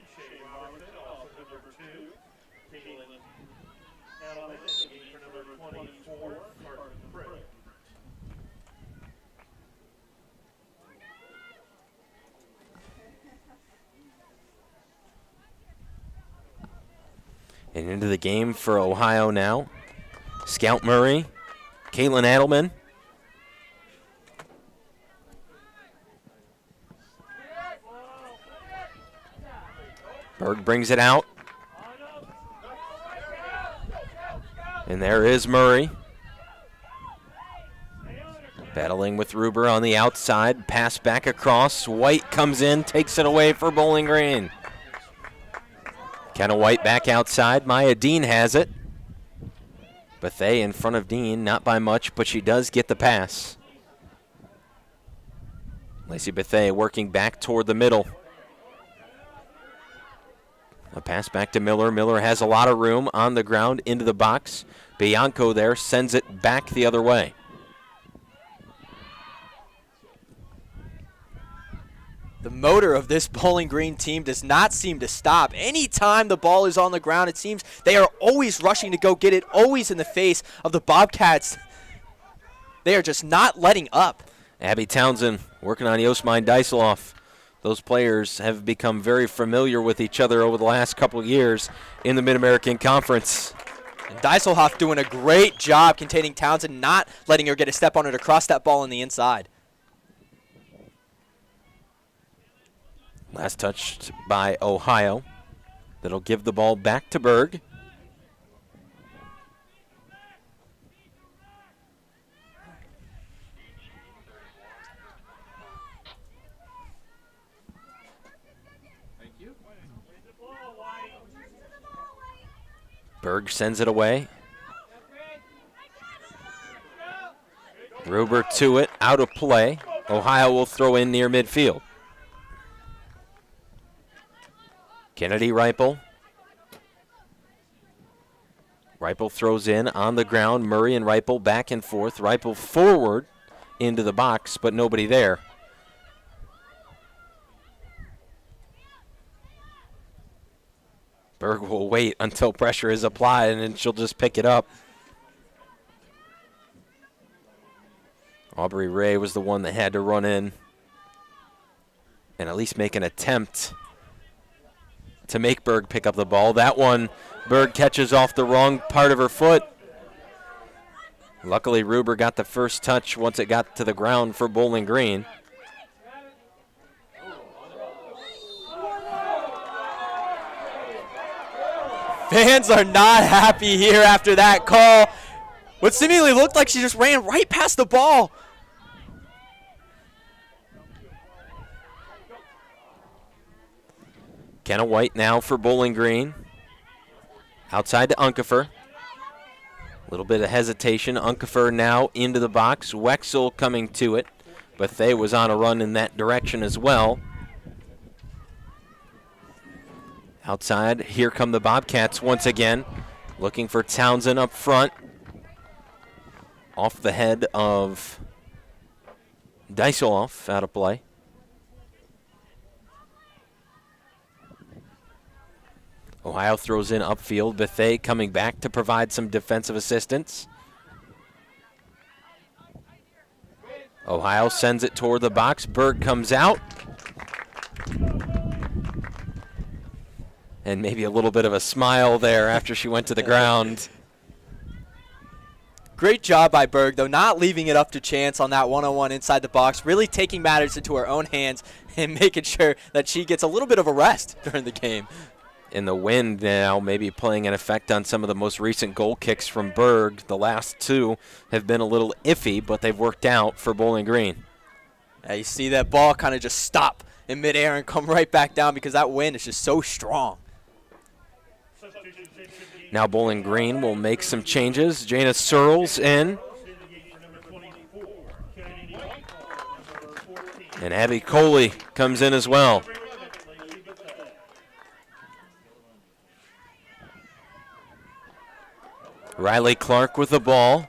And into the game for Ohio now. Scout Murray, Caitlin Adelman. Berg brings it out. And there is Murray. Battling with Ruber on the outside. Pass back across. White comes in, takes it away for Bowling Green. Kenna White back outside. Maya Dean has it. Bethea in front of Dean, not by much, but she does get the pass. Lacey Bethea working back toward the middle. A pass back to Miller. Miller has a lot of room on the ground into the box. Bianco there sends it back the other way. The motor of this Bowling Green team does not seem to stop. Anytime the ball is on the ground, it seems they are always rushing to go get it, always in the face of the Bobcats. They are just not letting up. Abby Townsend working on Yosmine Dysoloff. Those players have become very familiar with each other over the last couple of years in the Mid-American Conference. And Dysoloff doing a great job containing Townsend, not letting her get a step on her to cross that ball on the inside. Last touched by Ohio. That'll give the ball back to Berg. Berg sends it away. Ruber to it, out of play. Ohio will throw in near midfield. Kennedy Reipel. Reipel throws in on the ground. Murray and Reipel back and forth. Reipel forward into the box, but nobody there. Berg will wait until pressure is applied, and then she'll just pick it up. Aubrey Ray was the one that had to run in and at least make an attempt to make Berg pick up the ball. That one, Berg catches off the wrong part of her foot. Luckily, Ruber got the first touch once it got to the ground for Bowling Green. Fans are not happy here after that call. What seemingly looked like she just ran right past the ball. Kenna White now for Bowling Green. Outside to Unkefer. A little bit of hesitation. Unkefer now into the box. Wexel coming to it. Bethay was on a run in that direction as well. Outside, here come the Bobcats once again. Looking for Townsend up front. Off the head of Dysoloff, out of play. Ohio throws in upfield. Bethay coming back to provide some defensive assistance. Ohio sends it toward the box. Berg comes out. And maybe a little bit of a smile there after she went to the ground. Great job by Berg, though, not leaving it up to chance on that one-on-one inside the box, really taking matters into her own hands and making sure that she gets a little bit of a rest during the game. In the wind now, maybe playing an effect on some of the most recent goal kicks from Berg. The last two have been a little iffy, but they've worked out for Bowling Green. You see that ball kind of just stop in midair and come right back down because that wind is just so strong. Now Bowling Green will make some changes. Jana Searles in. And Abby Coley comes in as well. Riley Clark with the ball.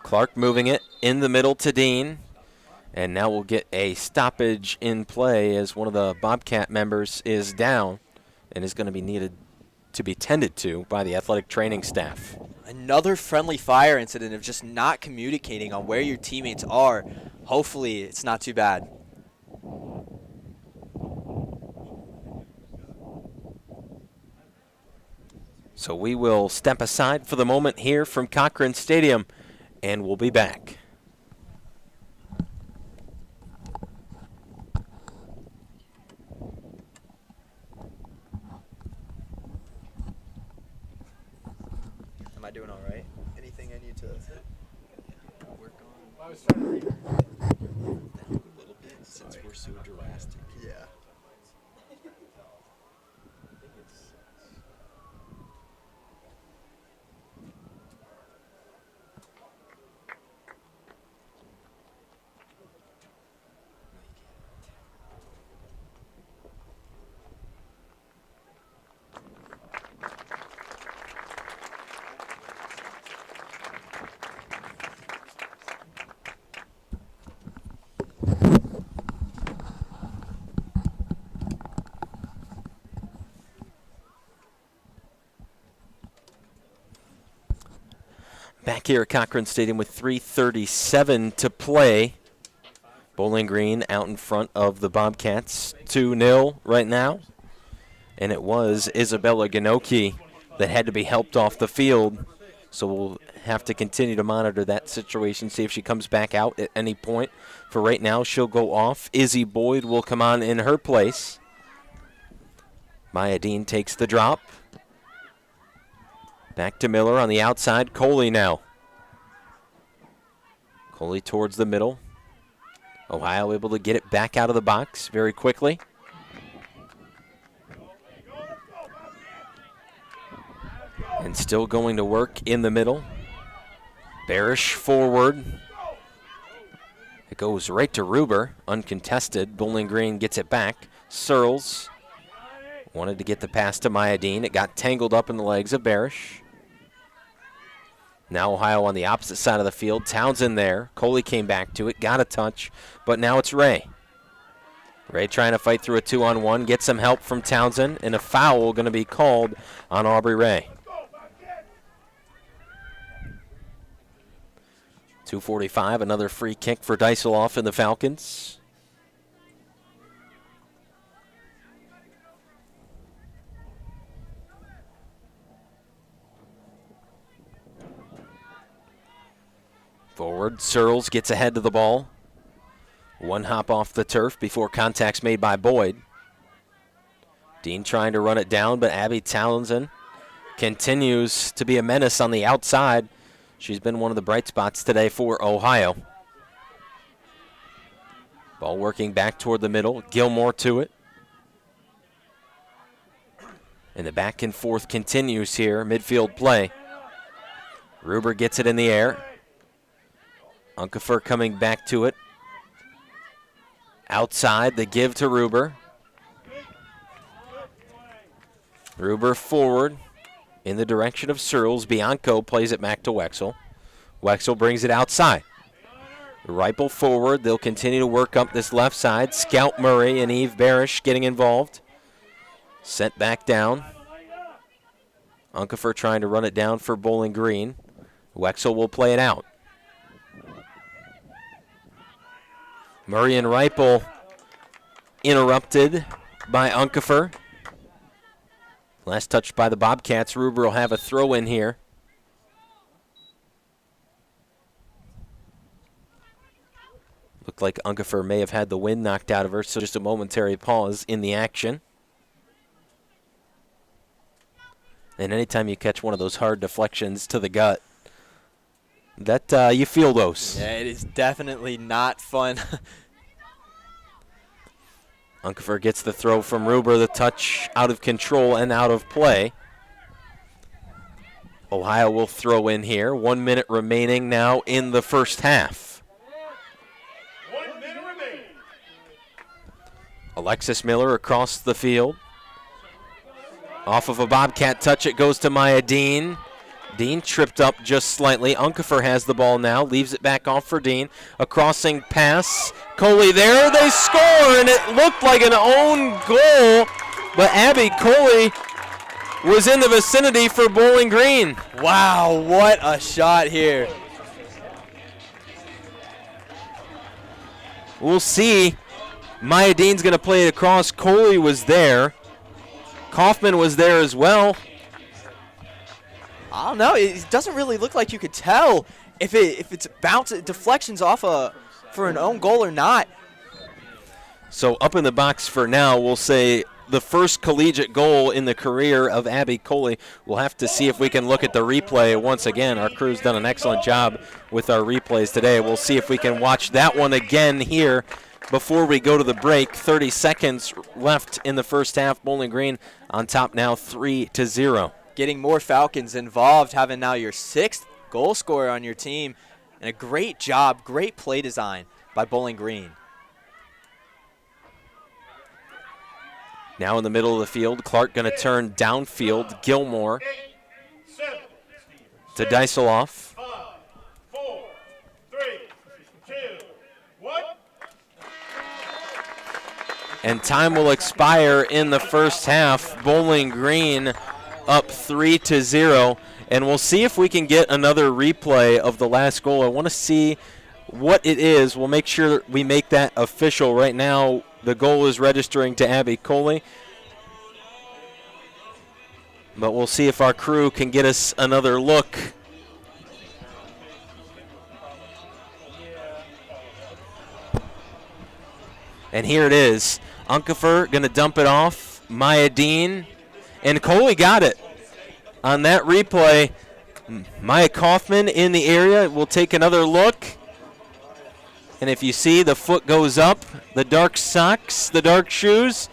Clark moving it in the middle to Dean. And now we'll get a stoppage in play as one of the Bobcat members is down and is going to be needed to be tended to by the athletic training staff. Another friendly fire incident of just not communicating on where your teammates are. Hopefully it's not too bad. So we will step aside for the moment here from Cochrane Stadium, and we'll be back. Am I doing all right? Anything I need to work on? I was trying to read it. A little bit since we're so drastic. Yeah. Back here at Cochrane Stadium with 3:37 to play. Bowling Green out in front of the Bobcats, 2-0 right now. And it was Isabella Ganoki that had to be helped off the field. So we'll have to continue to monitor that situation, see if she comes back out at any point. For right now, she'll go off. Izzy Boyd will come on in her place. Maya Dean takes the drop. Back to Miller on the outside. Coley now. Coley towards the middle. Ohio able to get it back out of the box very quickly. And still going to work in the middle. Barish forward. It goes right to Ruber, uncontested. Bowling Green gets it back. Searles wanted to get the pass to Maya Dean. It got tangled up in the legs of Barish. Now Ohio on the opposite side of the field. Townsend there. Coley came back to it, got a touch, but now it's Ray. Ray trying to fight through a 2-on-1, get some help from Townsend, and a foul going to be called on Aubrey Ray. 2:45, another free kick for Dysoloff and the Falcons. Forward, Searles gets ahead to the ball. One hop off the turf before contact's made by Boyd. Dean trying to run it down, but Abby Townsend continues to be a menace on the outside. She's been one of the bright spots today for Ohio. Ball working back toward the middle. Gilmore to it. And the back and forth continues here, midfield play. Ruber gets it in the air. Unkefer coming back to it. Outside, the give to Ruber. Ruber forward in the direction of Searles. Bianco plays it back to Wexel. Wexel brings it outside. Ripple forward. They'll continue to work up this left side. Scout Murray and Eve Barish getting involved. Sent back down. Unkefer trying to run it down for Bowling Green. Wexel will play it out. Murray and Ripple interrupted by Unkefer. Last touch by the Bobcats. Ruber will have a throw in here. Looked like Unkefer may have had the wind knocked out of her, so just a momentary pause in the action. And anytime you catch one of those hard deflections to the gut, that you feel those. Yeah, it is definitely not fun. Unkefer gets the throw from Ruber, the touch out of control and out of play. Ohio will throw in here. 1 minute remaining now in the first half. 1 minute remaining. Alexis Miller across the field. Off of a Bobcat touch, it goes to Maya Dean. Dean tripped up just slightly. Unkefer has the ball now, leaves it back off for Dean. A crossing pass. Coley there, they score, and it looked like an own goal, but Abby Coley was in the vicinity for Bowling Green. Wow, what a shot here. We'll see. Maya Dean's going to play it across. Coley was there. Kaufman was there as well. I don't know. It doesn't really look like you could tell if it's deflections off for an own goal or not. So up in the box for now, we'll say the first collegiate goal in the career of Abby Coley. We'll have to see if we can look at the replay once again. Our crew's done an excellent job with our replays today. We'll see if we can watch that one again here before we go to the break. 30 seconds left in the first half. Bowling Green on top now 3-0. Getting more Falcons involved, having now your 6th goal scorer on your team, and a great job, great play design by Bowling Green. Now in the middle of the field, Clark going to turn downfield. Gilmore to Dysoloff. 5, 4, 3, 2, 1. And time will expire in the first half. Bowling Green up 3-0. And we'll see if we can get another replay of the last goal. I want to see what it is. We'll make sure we make that official. Right now, the goal is registering to Abby Coley. But we'll see if our crew can get us another look. And here it is. Unkefer going to dump it off. Maya Dean. And Coley got it. On that replay, Maya Kaufman in the area. We'll take another look. And if you see, the foot goes up, the dark socks, the dark shoes.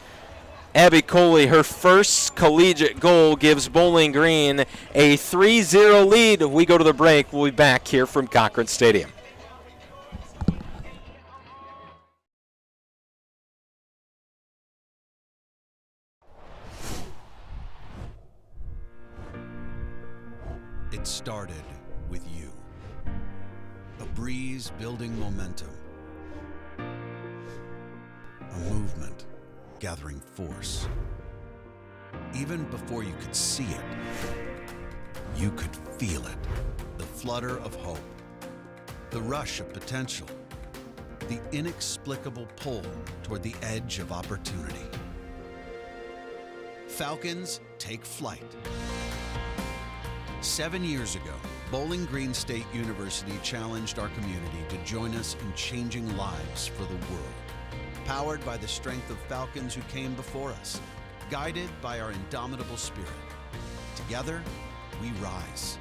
Abby Coley, her first collegiate goal, gives Bowling Green a 3-0 lead. We go to the break. We'll be back here from Cochrane Stadium. It started with you. A breeze building momentum. A movement gathering force. Even before you could see it, you could feel it. The flutter of hope. The rush of potential. The inexplicable pull toward the edge of opportunity. Falcons take flight. 7 years ago, Bowling Green State University challenged our community to join us in changing lives for the world. Powered by the strength of Falcons who came before us, guided by our indomitable spirit. Together, we rise.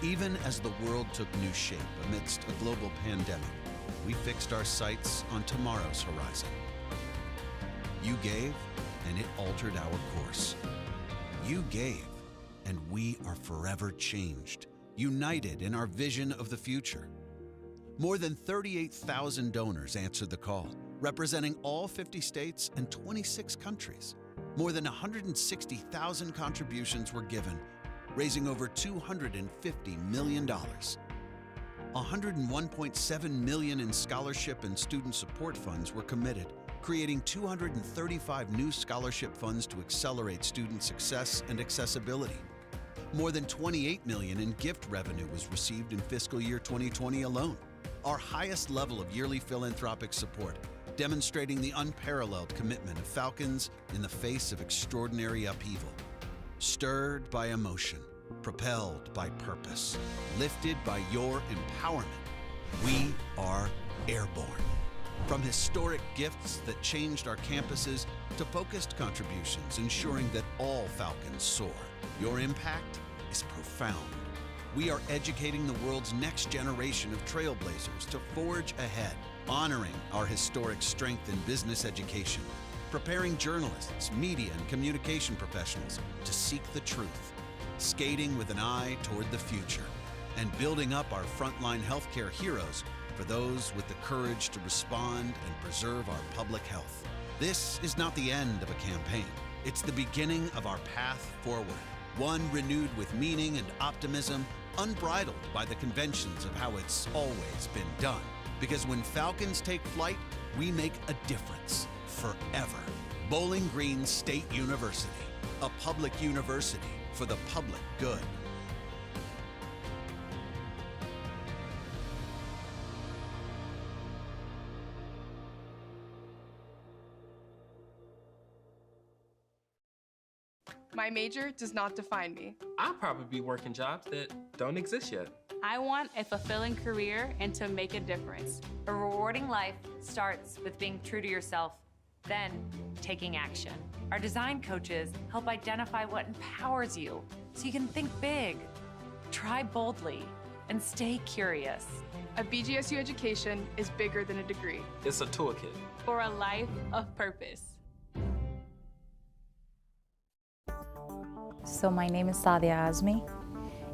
Even as the world took new shape amidst a global pandemic, we fixed our sights on tomorrow's horizon. You gave, and it altered our course. You gave, and we are forever changed, united in our vision of the future. More than 38,000 donors answered the call, representing all 50 states and 26 countries. More than 160,000 contributions were given, raising over $250 million. $101.7 million in scholarship and student support funds were committed, creating 235 new scholarship funds to accelerate student success and accessibility. More than $28 million in gift revenue was received in fiscal year 2020 alone, our highest level of yearly philanthropic support, demonstrating the unparalleled commitment of Falcons in the face of extraordinary upheaval. Stirred by emotion, propelled by purpose, lifted by your empowerment, we are airborne. From historic gifts that changed our campuses to focused contributions ensuring that all Falcons soar, your impact is profound. We are educating the world's next generation of trailblazers to forge ahead, honoring our historic strength in business education, preparing journalists, media, and communication professionals to seek the truth, skating with an eye toward the future, and building up our frontline healthcare heroes for those with the courage to respond and preserve our public health. This is not the end of a campaign. It's the beginning of our path forward, one renewed with meaning and optimism, unbridled by the conventions of how it's always been done. Because when Falcons take flight, we make a difference forever. Bowling Green State University, a public university for the public good. My major does not define me. I'll probably be working jobs that don't exist yet. I want a fulfilling career and to make a difference. A rewarding life starts with being true to yourself, then taking action. Our design coaches help identify what empowers you so you can think big, try boldly, and stay curious. A BGSU education is bigger than a degree. It's a toolkit. For a life of purpose. So my name is Sadia Azmi,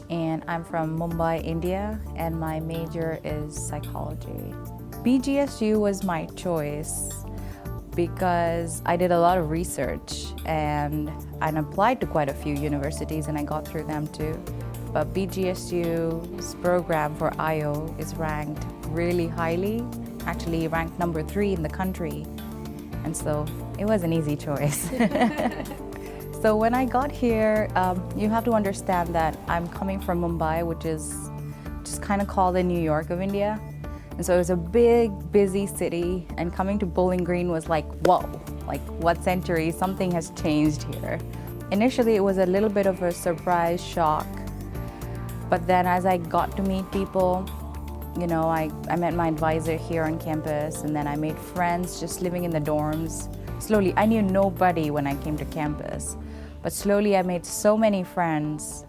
and I'm from Mumbai, India, and my major is psychology. BGSU was my choice because I did a lot of research and I applied to quite a few universities and I got through them too. But BGSU's program for IO is ranked really highly, actually ranked number 3 in the country. And so it was an easy choice. So when I got here, you have to understand that I'm coming from Mumbai, which is just kind of called the New York of India. And so it was a big, busy city, and coming to Bowling Green was like, whoa, like what century? Something has changed here. Initially, it was a little bit of a surprise shock. But then as I got to meet people, you know, I met my advisor here on campus, and then I made friends just living in the dorms. Slowly, I knew nobody when I came to campus, but slowly I made so many friends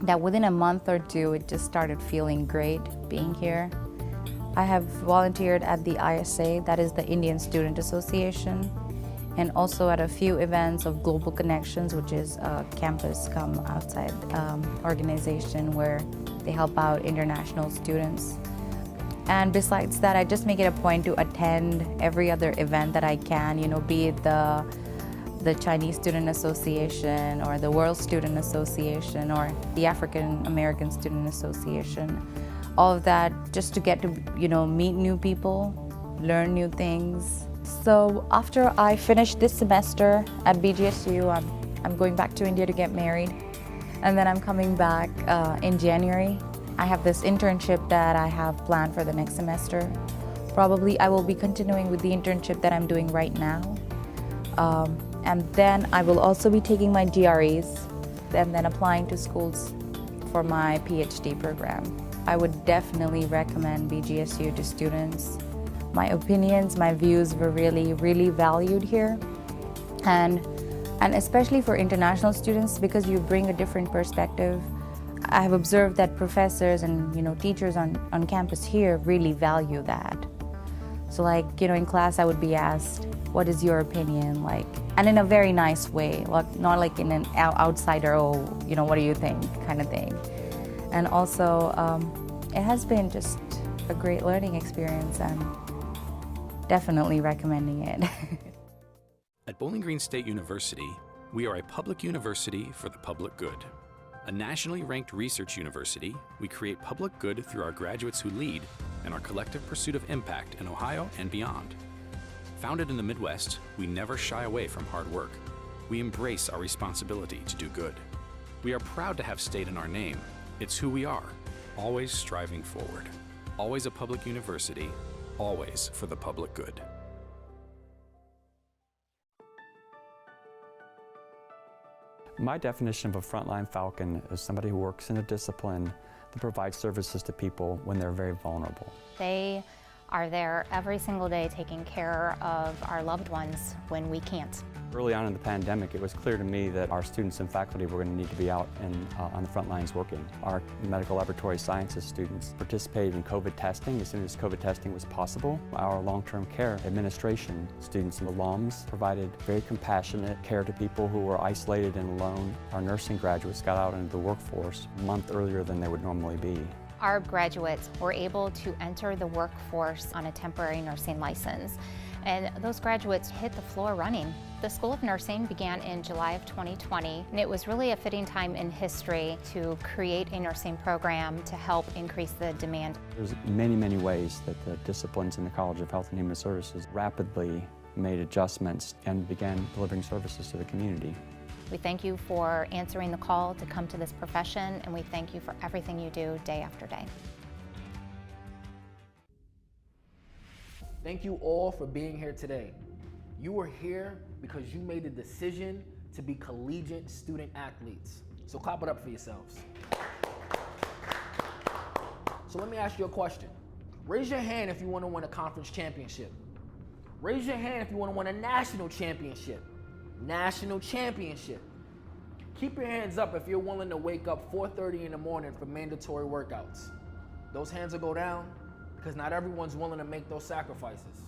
that within a month or two, it just started feeling great being here. I have volunteered at the ISA, that is the Indian Student Association, and also at a few events of Global Connections, which is a campus come outside organization where they help out international students. And besides that, I just make it a point to attend every other event that I can, you know, be it the Chinese Student Association or the World Student Association or the African American Student Association. All of that just to get to, you know, meet new people, learn new things. So after I finish this semester at BGSU, I'm going back to India to get married. And then I'm coming back in January. I have this internship that I have planned for the next semester. Probably I will be continuing with the internship that I'm doing right now. And then I will also be taking my GREs and then applying to schools for my PhD program. I would definitely recommend BGSU to students. My opinions, my views were really, really valued here. And especially for international students, because you bring a different perspective. I have observed that professors and, you know, teachers on campus here really value that. So like, you know, in class I would be asked, what is your opinion? Like, and in a very nice way, like not like in an outsider, oh, you know, what do you think kind of thing. And also, it has been just a great learning experience, and definitely recommending it. At Bowling Green State University, we are a public university for the public good. A nationally ranked research university, we create public good through our graduates who lead and our collective pursuit of impact in Ohio and beyond. Founded in the Midwest, we never shy away from hard work. We embrace our responsibility to do good. We are proud to have state in our name. It's who we are, always striving forward. Always a public university, always for the public good. My definition of a frontline Falcon is somebody who works in a discipline that provides services to people when they're very vulnerable. They are there every single day taking care of our loved ones when we can't. Early on in the pandemic, it was clear to me that our students and faculty were going to need to be out and on the front lines working. Our medical laboratory sciences students participated in COVID testing as soon as COVID testing was possible. Our long-term care administration students and alums provided very compassionate care to people who were isolated and alone. Our nursing graduates got out into the workforce a month earlier than they would normally be. Our graduates were able to enter the workforce on a temporary nursing license, and those graduates hit the floor running. The School of Nursing began in July of 2020, and it was really a fitting time in history to create a nursing program to help increase the demand. There's many, many ways that the disciplines in the College of Health and Human Services rapidly made adjustments and began delivering services to the community. We thank you for answering the call to come to this profession, and we thank you for everything you do day after day. Thank you all for being here today. You are here because you made the decision to be collegiate student athletes. So clap it up for yourselves. So let me ask you a question. Raise your hand if you want to win a conference championship. Raise your hand if you want to win a national championship. National championship. Keep your hands up if you're willing to wake up 4:30 in the morning for mandatory workouts. Those hands will go down because not everyone's willing to make those sacrifices.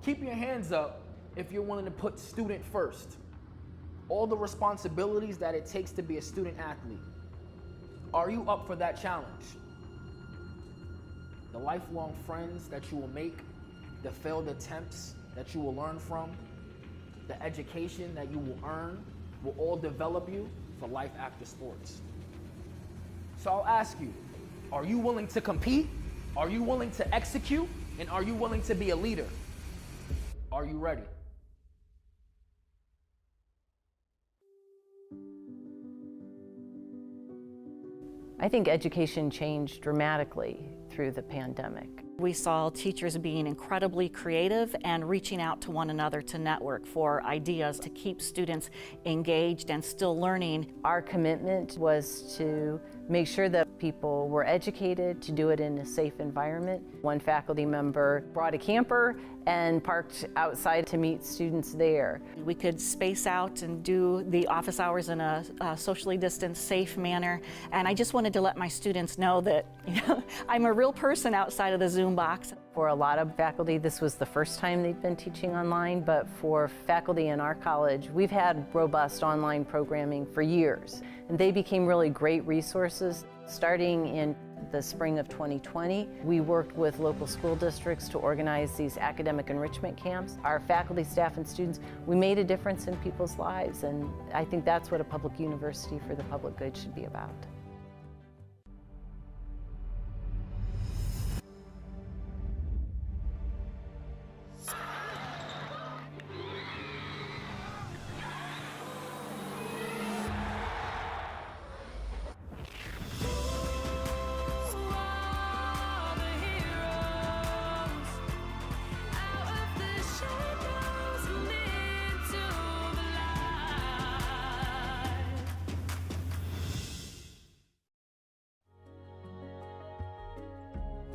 Keep your hands up if you're willing to put student first. All the responsibilities that it takes to be a student athlete. Are you up for that challenge? The lifelong friends that you will make, the failed attempts that you will learn from, the education that you will earn will all develop you for life after sports. So I'll ask you, are you willing to compete? Are you willing to execute? And are you willing to be a leader? Are you ready? I think education changed dramatically through the pandemic. We saw teachers being incredibly creative and reaching out to one another to network for ideas to keep students engaged and still learning. Our commitment was to make sure that people were educated, to do it in a safe environment. One faculty member brought a camper and parked outside to meet students there. We could space out and do the office hours in a socially distanced, safe manner. And I just wanted to let my students know that, I'm a real person outside of the Zoom box. For a lot of faculty, this was the first time they've been teaching online, but for faculty in our college, we've had robust online programming for years. And they became really great resources. Starting in the spring of 2020, we worked with local school districts to organize these academic enrichment camps. Our faculty, staff, and students, we made a difference in people's lives, and I think that's what a public university for the public good should be about.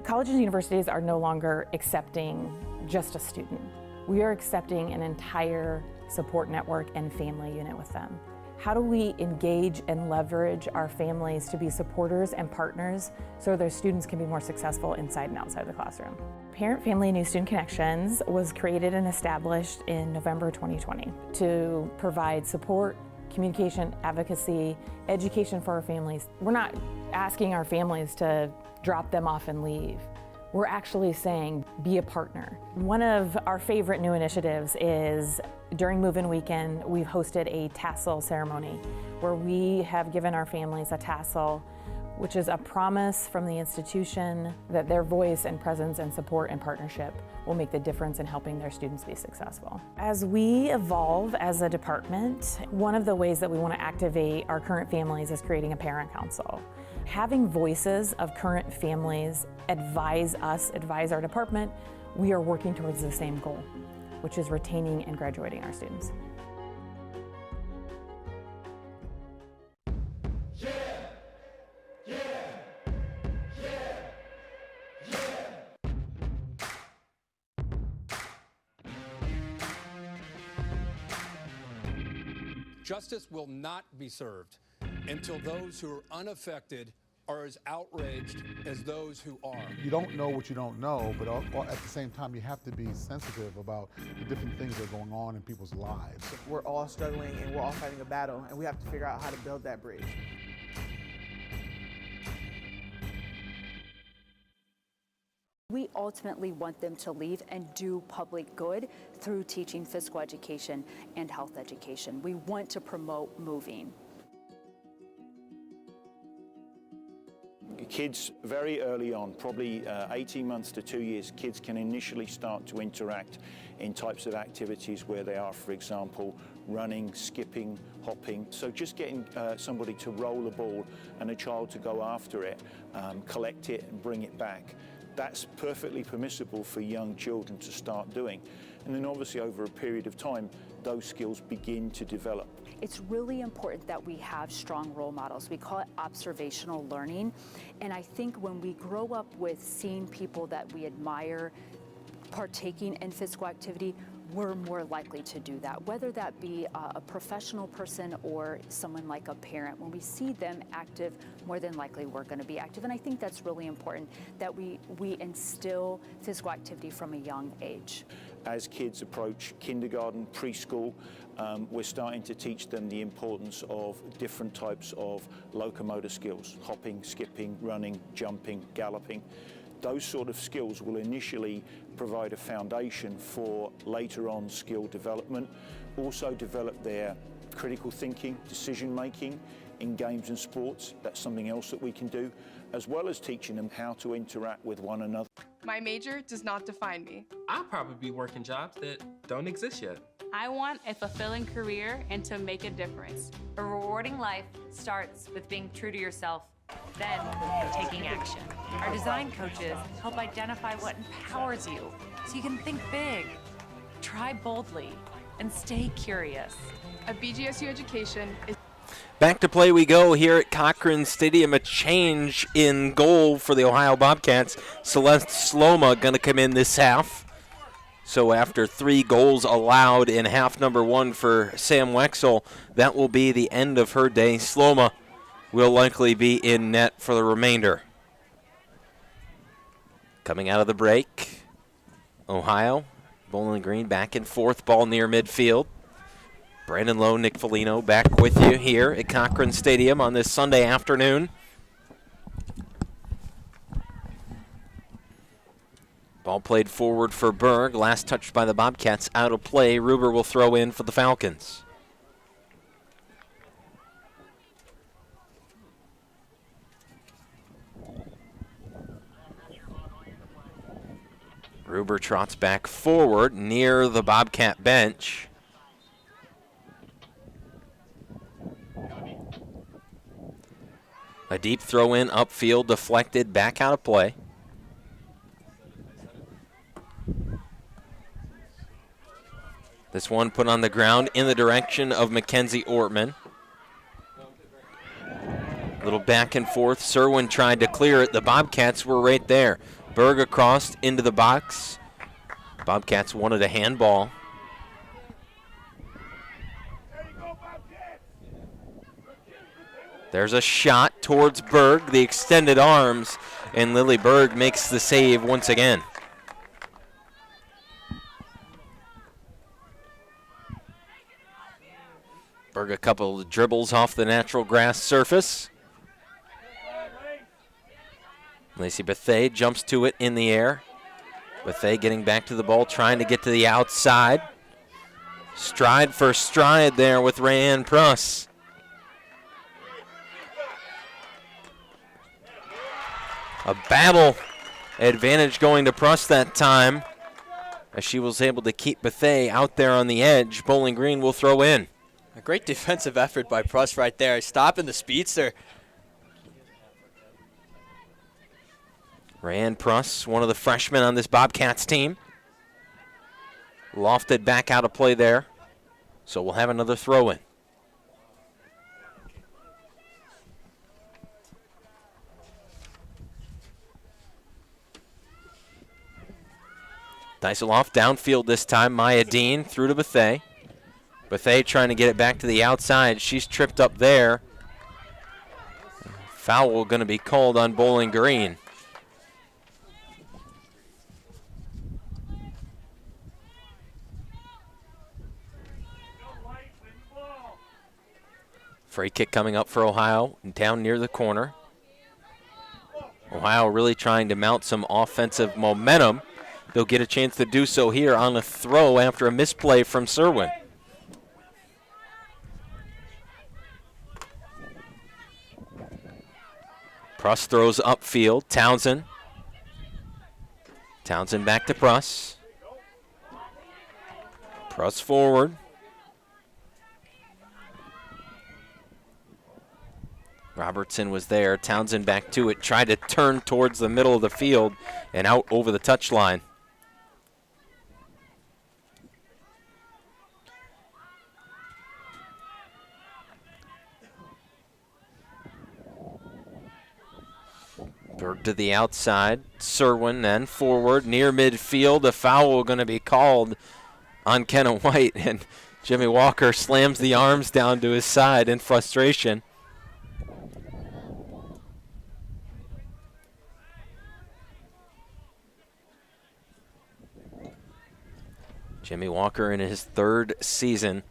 Colleges and universities are no longer accepting just a student. We are accepting an entire support network and family unit with them. How do we engage and leverage our families to be supporters and partners so their students can be more successful inside and outside the classroom? Parent, Family, and New Student Connections was created and established in November 2020 to provide support, communication, advocacy, education for our families. We're not asking our families to drop them off and leave. We're actually saying, be a partner. One of our favorite new initiatives is during move-in weekend, we've hosted a tassel ceremony where we have given our families a tassel, which is a promise from the institution that their voice and presence and support and partnership will make the difference in helping their students be successful. As we evolve as a department, one of the ways that we want to activate our current families is creating a parent council. Having voices of current families advise our department, we are working towards the same goal, which is retaining and graduating our students. Justice will not be served until those who are unaffected are as outraged as those who are. You don't know what you don't know, but at the same time, you have to be sensitive about the different things that are going on in people's lives. We're all struggling and we're all fighting a battle, and we have to figure out how to build that bridge. We ultimately want them to leave and do public good through teaching physical education and health education. We want to promote moving. Kids very early on, probably 18 months to 2 years, kids can initially start to interact in types of activities where they are, for example, running, skipping, hopping. So just getting somebody to roll a ball and a child to go after it, collect it and bring it back. That's perfectly permissible for young children to start doing. And then obviously over a period of time, those skills begin to develop. It's really important that we have strong role models. We call it observational learning. And I think when we grow up with seeing people that we admire partaking in physical activity, we're more likely to do that, whether that be a professional person or someone like a parent. When we see them active, more than likely we're going to be active. And I think that's really important that we instill physical activity from a young age. As kids approach kindergarten, preschool, we're starting to teach them the importance of different types of locomotor skills: hopping, skipping, running, jumping, galloping. Those sort of skills will initially provide a foundation for later on skill development, also develop their critical thinking, decision making in games and sports. That's something else that we can do, as well as teaching them how to interact with one another. My major does not define me. I'll probably be working jobs that don't exist yet. I want a fulfilling career and to make a difference. A rewarding life starts with being true to yourself, then taking action. Our design coaches help identify what empowers you so you can think big, try boldly, and stay curious. A BGSU education is Back to play we go here at Cochrane Stadium. A change in goal for the Ohio Bobcats. Celeste Sloma going to come in this half. So after 3 goals allowed in half number 1 for Sam Wexel, that will be the end of her day. Sloma will likely be in net for the remainder. Coming out of the break, Ohio, Bowling Green back and forth, ball near midfield. Brandon Lowe, Nick Foligno back with you here at Cochrane Stadium on this Sunday afternoon. Ball played forward for Berg. Last touched by the Bobcats out of play. Ruber will throw in for the Falcons. Ruber trots back forward near the Bobcat bench. A deep throw in upfield, deflected, back out of play. This one put on the ground in the direction of Mackenzie Ortman. Little back and forth. Serwin tried to clear it. The Bobcats were right there. Berg across into the box. Bobcats wanted a handball. There's a shot towards Berg, the extended arms, and Lily Berg makes the save once again. Berg a couple of dribbles off the natural grass surface. Lacey Bethea jumps to it in the air. Bethea getting back to the ball, trying to get to the outside. Stride for stride there with Rayanne Pruss. A battle advantage going to Pruss that time, as she was able to keep Bethea out there on the edge. Bowling Green will throw in. A great defensive effort by Pruss right there, stopping the speedster. Rayanne Pruss, one of the freshmen on this Bobcats team. Lofted back out of play there, so we'll have another throw in. Dyseloff downfield this time. Maya Dean through to Bethea. Bethea trying to get it back to the outside. She's tripped up there. Foul going to be called on Bowling Green. Free kick coming up for Ohio, down near the corner. Ohio really trying to mount some offensive momentum. They'll get a chance to do so here on a throw after a misplay from Serwin. Pruss throws upfield. Townsend. Townsend back to Pruss. Pruss forward. Robertson was there. Townsend back to it. Tried to turn towards the middle of the field and out over the touchline. Berg to the outside. Serwin then forward near midfield. A foul going to be called on Kenna White, and Jimmy Walker slams the arms down to his side in frustration. Jimmy Walker in his 3rd season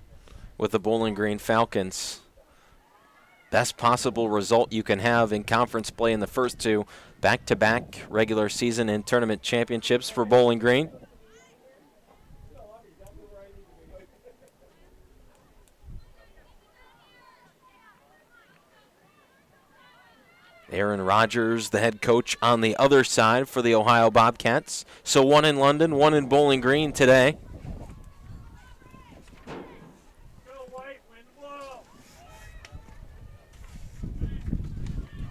with the Bowling Green Falcons. Best possible result you can have in conference play in the first 2 back-to-back regular season and tournament championships for Bowling Green. Aaron Rodgers, the head coach on the other side for the Ohio Bobcats. So 1 in London, 1 in Bowling Green today.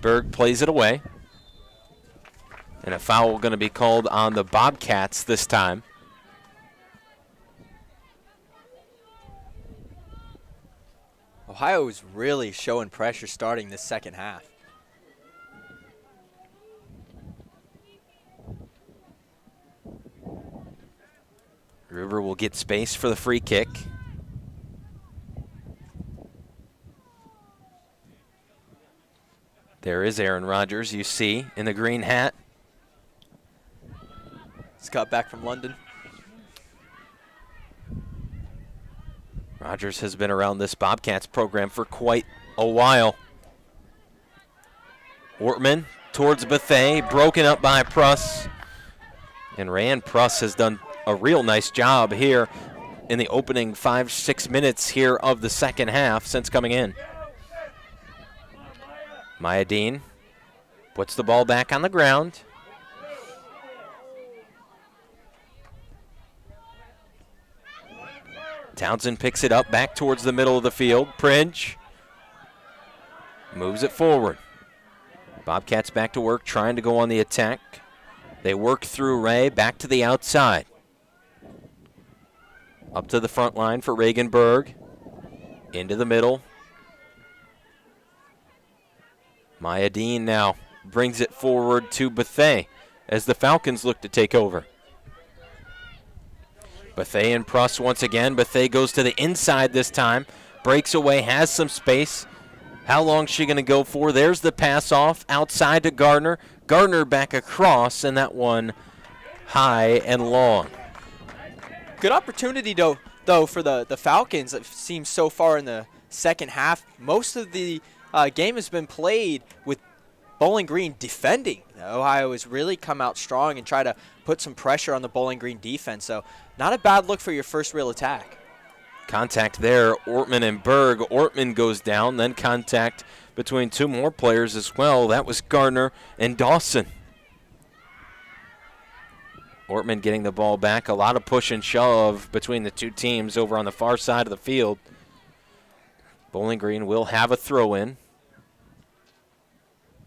Berg plays it away. And a foul going to be called on the Bobcats this time. Ohio is really showing pressure starting this second half. Ruber will get space for the free kick. There is Aaron Rodgers, you see, in the green hat. He's got back from London. Rodgers has been around this Bobcats program for quite a while. Ortman towards Bethea, broken up by Pruss. And Rand Pruss has done a real nice job here in the opening 5-6 minutes here of the second half since coming in. Mayadine puts the ball back on the ground. Townsend picks it up back towards the middle of the field. Pridge moves it forward. Bobcats back to work, trying to go on the attack. They work through Ray, back to the outside. Up to the front line for Reagan Berg. Into the middle. Mayadine now brings it forward to Bethea as the Falcons look to take over. Bethea and Pruss once again. Bethea goes to the inside this time. Breaks away, has some space. How long is she going to go for? There's the pass off outside to Gardner. Gardner back across, and that one high and long. Good opportunity, though for the Falcons. It seems so far in the second half. Most of the game has been played with Bowling Green defending. Ohio has really come out strong and try to put some pressure on the Bowling Green defense. So not a bad look for your first real attack. Contact there, Ortman and Berg. Ortman goes down, then contact between two more players as well. That was Gardner and Dawson. Ortman getting the ball back. A lot of push and shove between the two teams over on the far side of the field. Bowling Green will have a throw-in.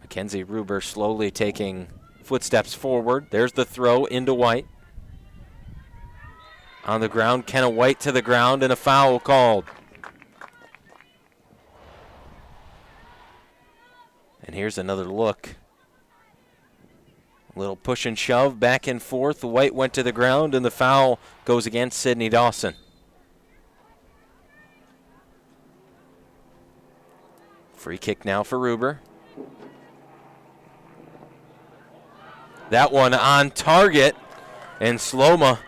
Mackenzie Ruber slowly taking footsteps forward. There's the throw into White. On the ground, Kenna White to the ground, and a foul called. And here's another look. A little push and shove, back and forth. White went to the ground, and the foul goes against Sydney Dawson. Free kick now for Ruber. That one on target, and Sloma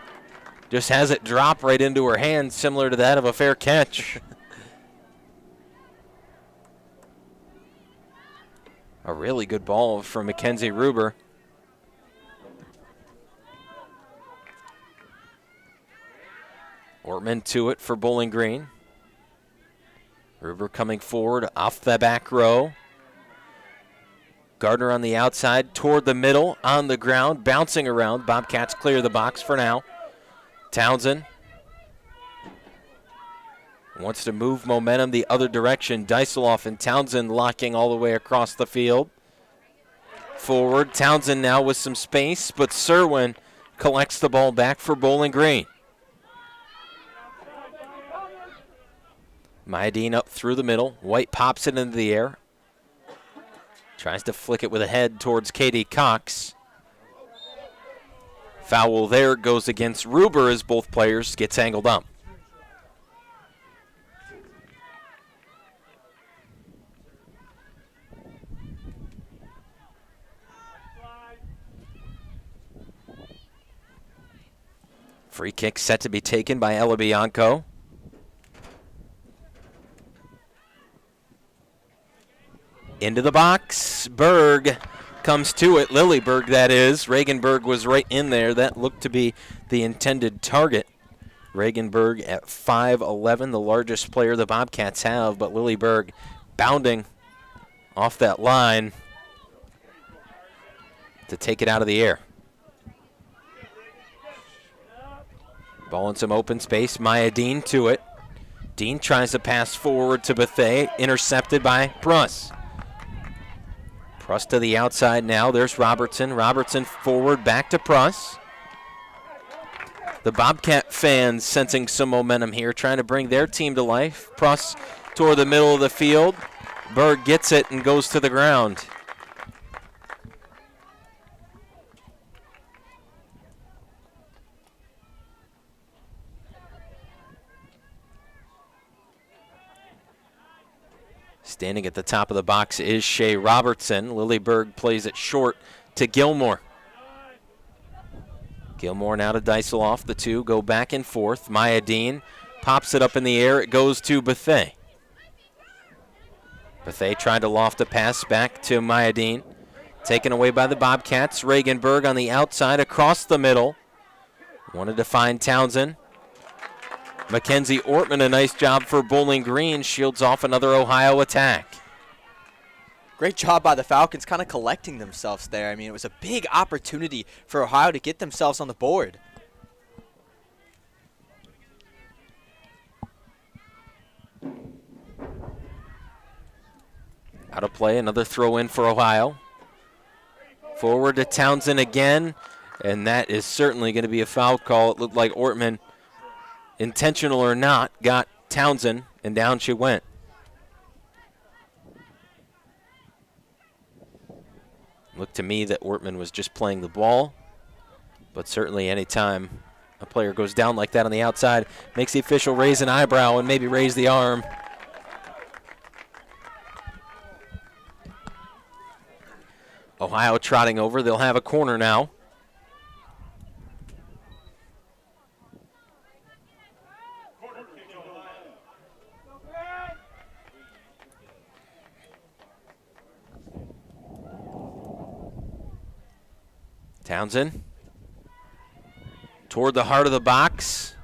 just has it drop right into her hand, similar to that of a fair catch. A really good ball from Mackenzie Ruber. Ortman to it for Bowling Green. Ruber coming forward off the back row. Gardner on the outside, toward the middle, on the ground, bouncing around. Bobcats clear the box for now. Townsend wants to move momentum the other direction. Dysoloff and Townsend locking all the way across the field. Forward, Townsend now with some space, but Serwin collects the ball back for Bowling Green. Mayadine up through the middle. White pops it into the air. Tries to flick it with a head towards Katie Cox. Foul there goes against Ruber as both players get tangled up. Free kick set to be taken by Ella Bianco. Into the box. Berg comes to it. Lilleberg, that is. Reaganberg was right in there. That looked to be the intended target. Reaganberg at 5'11", the largest player the Bobcats have, but Lilleberg bounding off that line to take it out of the air. Ball in some open space. Mayadine to it. Dean tries to pass forward to Bethea, intercepted by Pruss. Pruss to the outside now. There's Robertson. Robertson forward, back to Pruss. The Bobcat fans sensing some momentum here, trying to bring their team to life. Pruss toward the middle of the field. Berg gets it and goes to the ground. Standing at the top of the box is Shea Robertson. Lilleberg plays it short to Gilmore. Gilmore now to Dysoloff. The two go back and forth. Mayadine pops it up in the air. It goes to Bethea. Bethea trying to loft a pass back to Mayadine. Taken away by the Bobcats. Regenberg on the outside across the middle. Wanted to find Townsend. Mackenzie Ortman, a nice job for Bowling Green. Shields off another Ohio attack. Great job by the Falcons kind of collecting themselves there. I mean, it was a big opportunity for Ohio to get themselves on the board. Out of play, another throw in for Ohio. Forward to Townsend again, and that is certainly going to be a foul call. It looked like Ortman, intentional or not, got Townsend, and down she went. Looked to me that Ortman was just playing the ball, but certainly any time a player goes down like that on the outside, makes the official raise an eyebrow and maybe raise the arm. Ohio trotting over. They'll have a corner now. Townsend toward the heart of the box.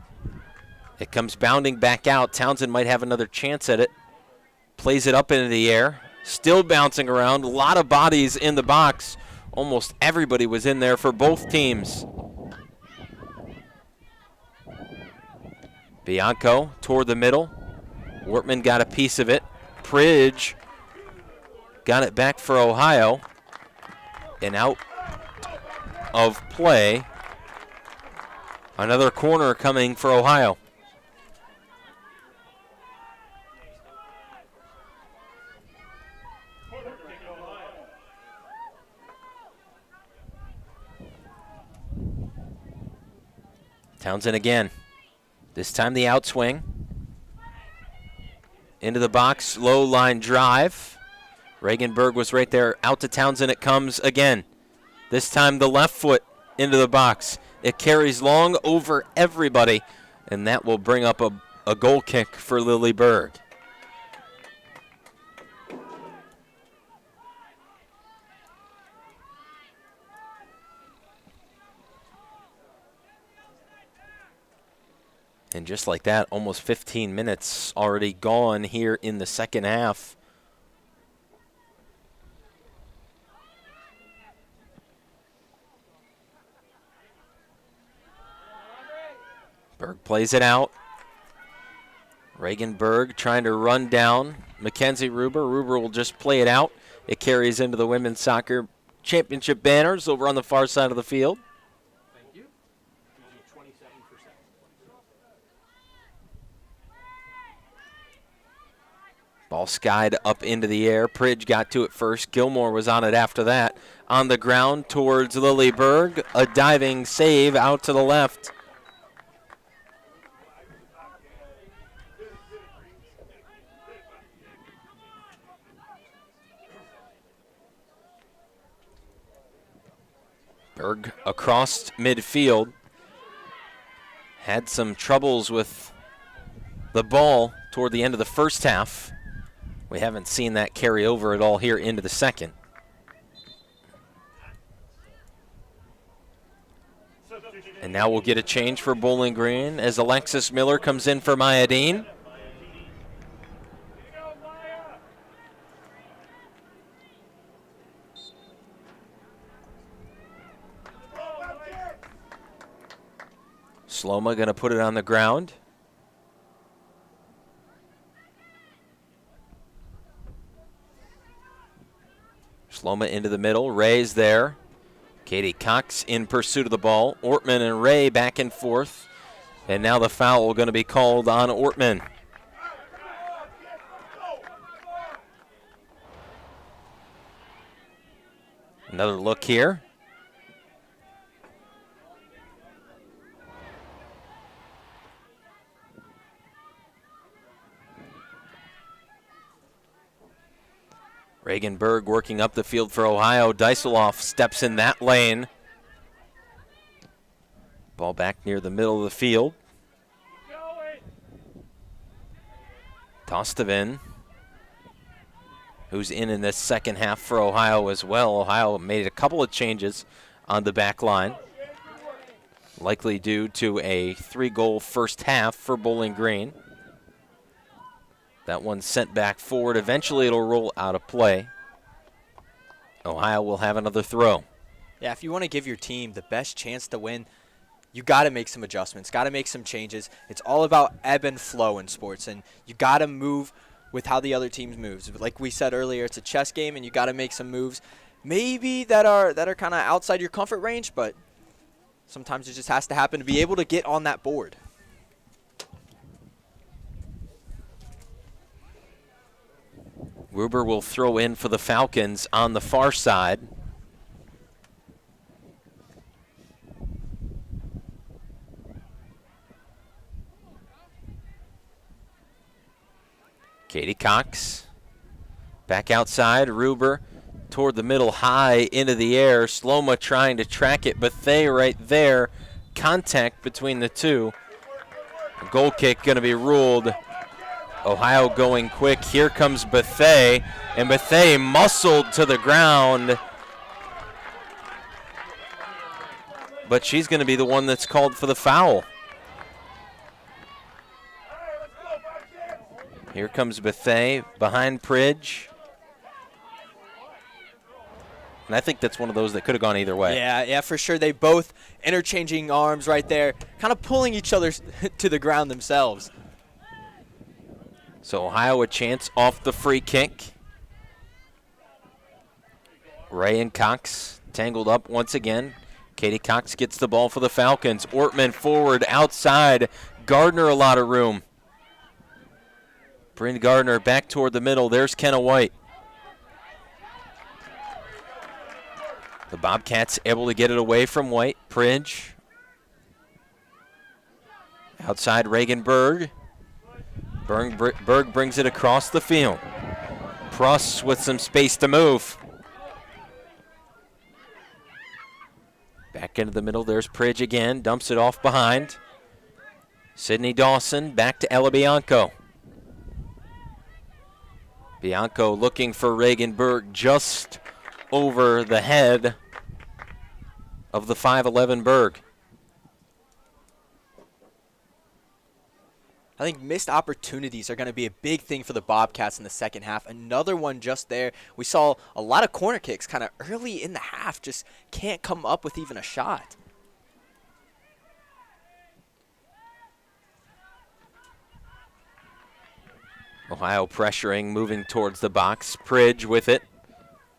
It comes bounding back out. Townsend might have another chance at it. Plays it up into the air. Still bouncing around. A lot of bodies in the box. Almost everybody was in there for both teams. Bianco toward the middle. Wortman got a piece of it. Pridge got it back for Ohio. And out of play. Another corner coming for Ohio. Townsend again. This time the outswing. Into the box, low line drive. Regenberg was right there. Out to Townsend it comes again. This time the left foot into the box. It carries long over everybody, and that will bring up a goal kick for Lilleberg. And just like that, almost 15 minutes already gone here in the second half. Berg plays it out. Regenberg trying to run down Mackenzie Ruber. Ruber will just play it out. It carries into the women's soccer championship banners over on the far side of the field. Ball skied up into the air. Pridge got to it first. Gilmore was on it after that. On the ground towards Lilleberg. A diving save out to the left. Berg across midfield. Had some troubles with the ball toward the end of the first half. We haven't seen that carry over at all here into the second. And now we'll get a change for Bowling Green as Alexis Miller comes in for Mayadine. Sloma going to put it on the ground. Sloma into the middle. Ray's there. Katie Cox in pursuit of the ball. Ortman and Ray back and forth. And now the foul going to be called on Ortman. Another look here. Reaganberg working up the field for Ohio. Deiseloff steps in that lane. Ball back near the middle of the field. Tostavin, who's in this second half for Ohio as well. Ohio made a couple of changes on the back line, likely due to a 3-goal first half for Bowling Green. That one sent back forward. Eventually it'll roll out of play. Ohio will have another throw. Yeah, if you want to give your team the best chance to win, you got to make some adjustments, got to make some changes. It's all about ebb and flow in sports, and you got to move with how the other team moves. Like we said earlier, it's a chess game, and you got to make some moves maybe that are kind of outside your comfort range, but sometimes it just has to happen to be able to get on that board. Ruber will throw in for the Falcons on the far side. Katie Cox back outside. Ruber toward the middle, high into the air. Sloma trying to track it. Bethea right there. Contact between the two. A goal kick going to be ruled. Ohio going quick. Here comes Bethea, and Bethea muscled to the ground. But she's going to be the one that's called for the foul. Here comes Bethea behind Pridge. And I think that's one of those that could have gone either way. Yeah, for sure. They both interchanging arms right there, kind of pulling each other to the ground themselves. So Ohio a chance off the free kick. Ray and Cox tangled up once again. Katie Cox gets the ball for the Falcons. Ortman forward, outside. Gardner a lot of room. Bryn Gardner back toward the middle. There's Kenna White. The Bobcats able to get it away from White. Pridge. Outside Reaganberg. Berg brings it across the field. Pruss with some space to move. Back into the middle, there's Pridge again. Dumps it off behind. Sydney Dawson back to Ella Bianco. Bianco looking for Reaganberg just over the head of the 5'11" Berg. I think missed opportunities are going to be a big thing for the Bobcats in the second half. Another one just there. We saw a lot of corner kicks kind of early in the half. Just can't come up with even a shot. Ohio pressuring, moving towards the box. Pridge with it.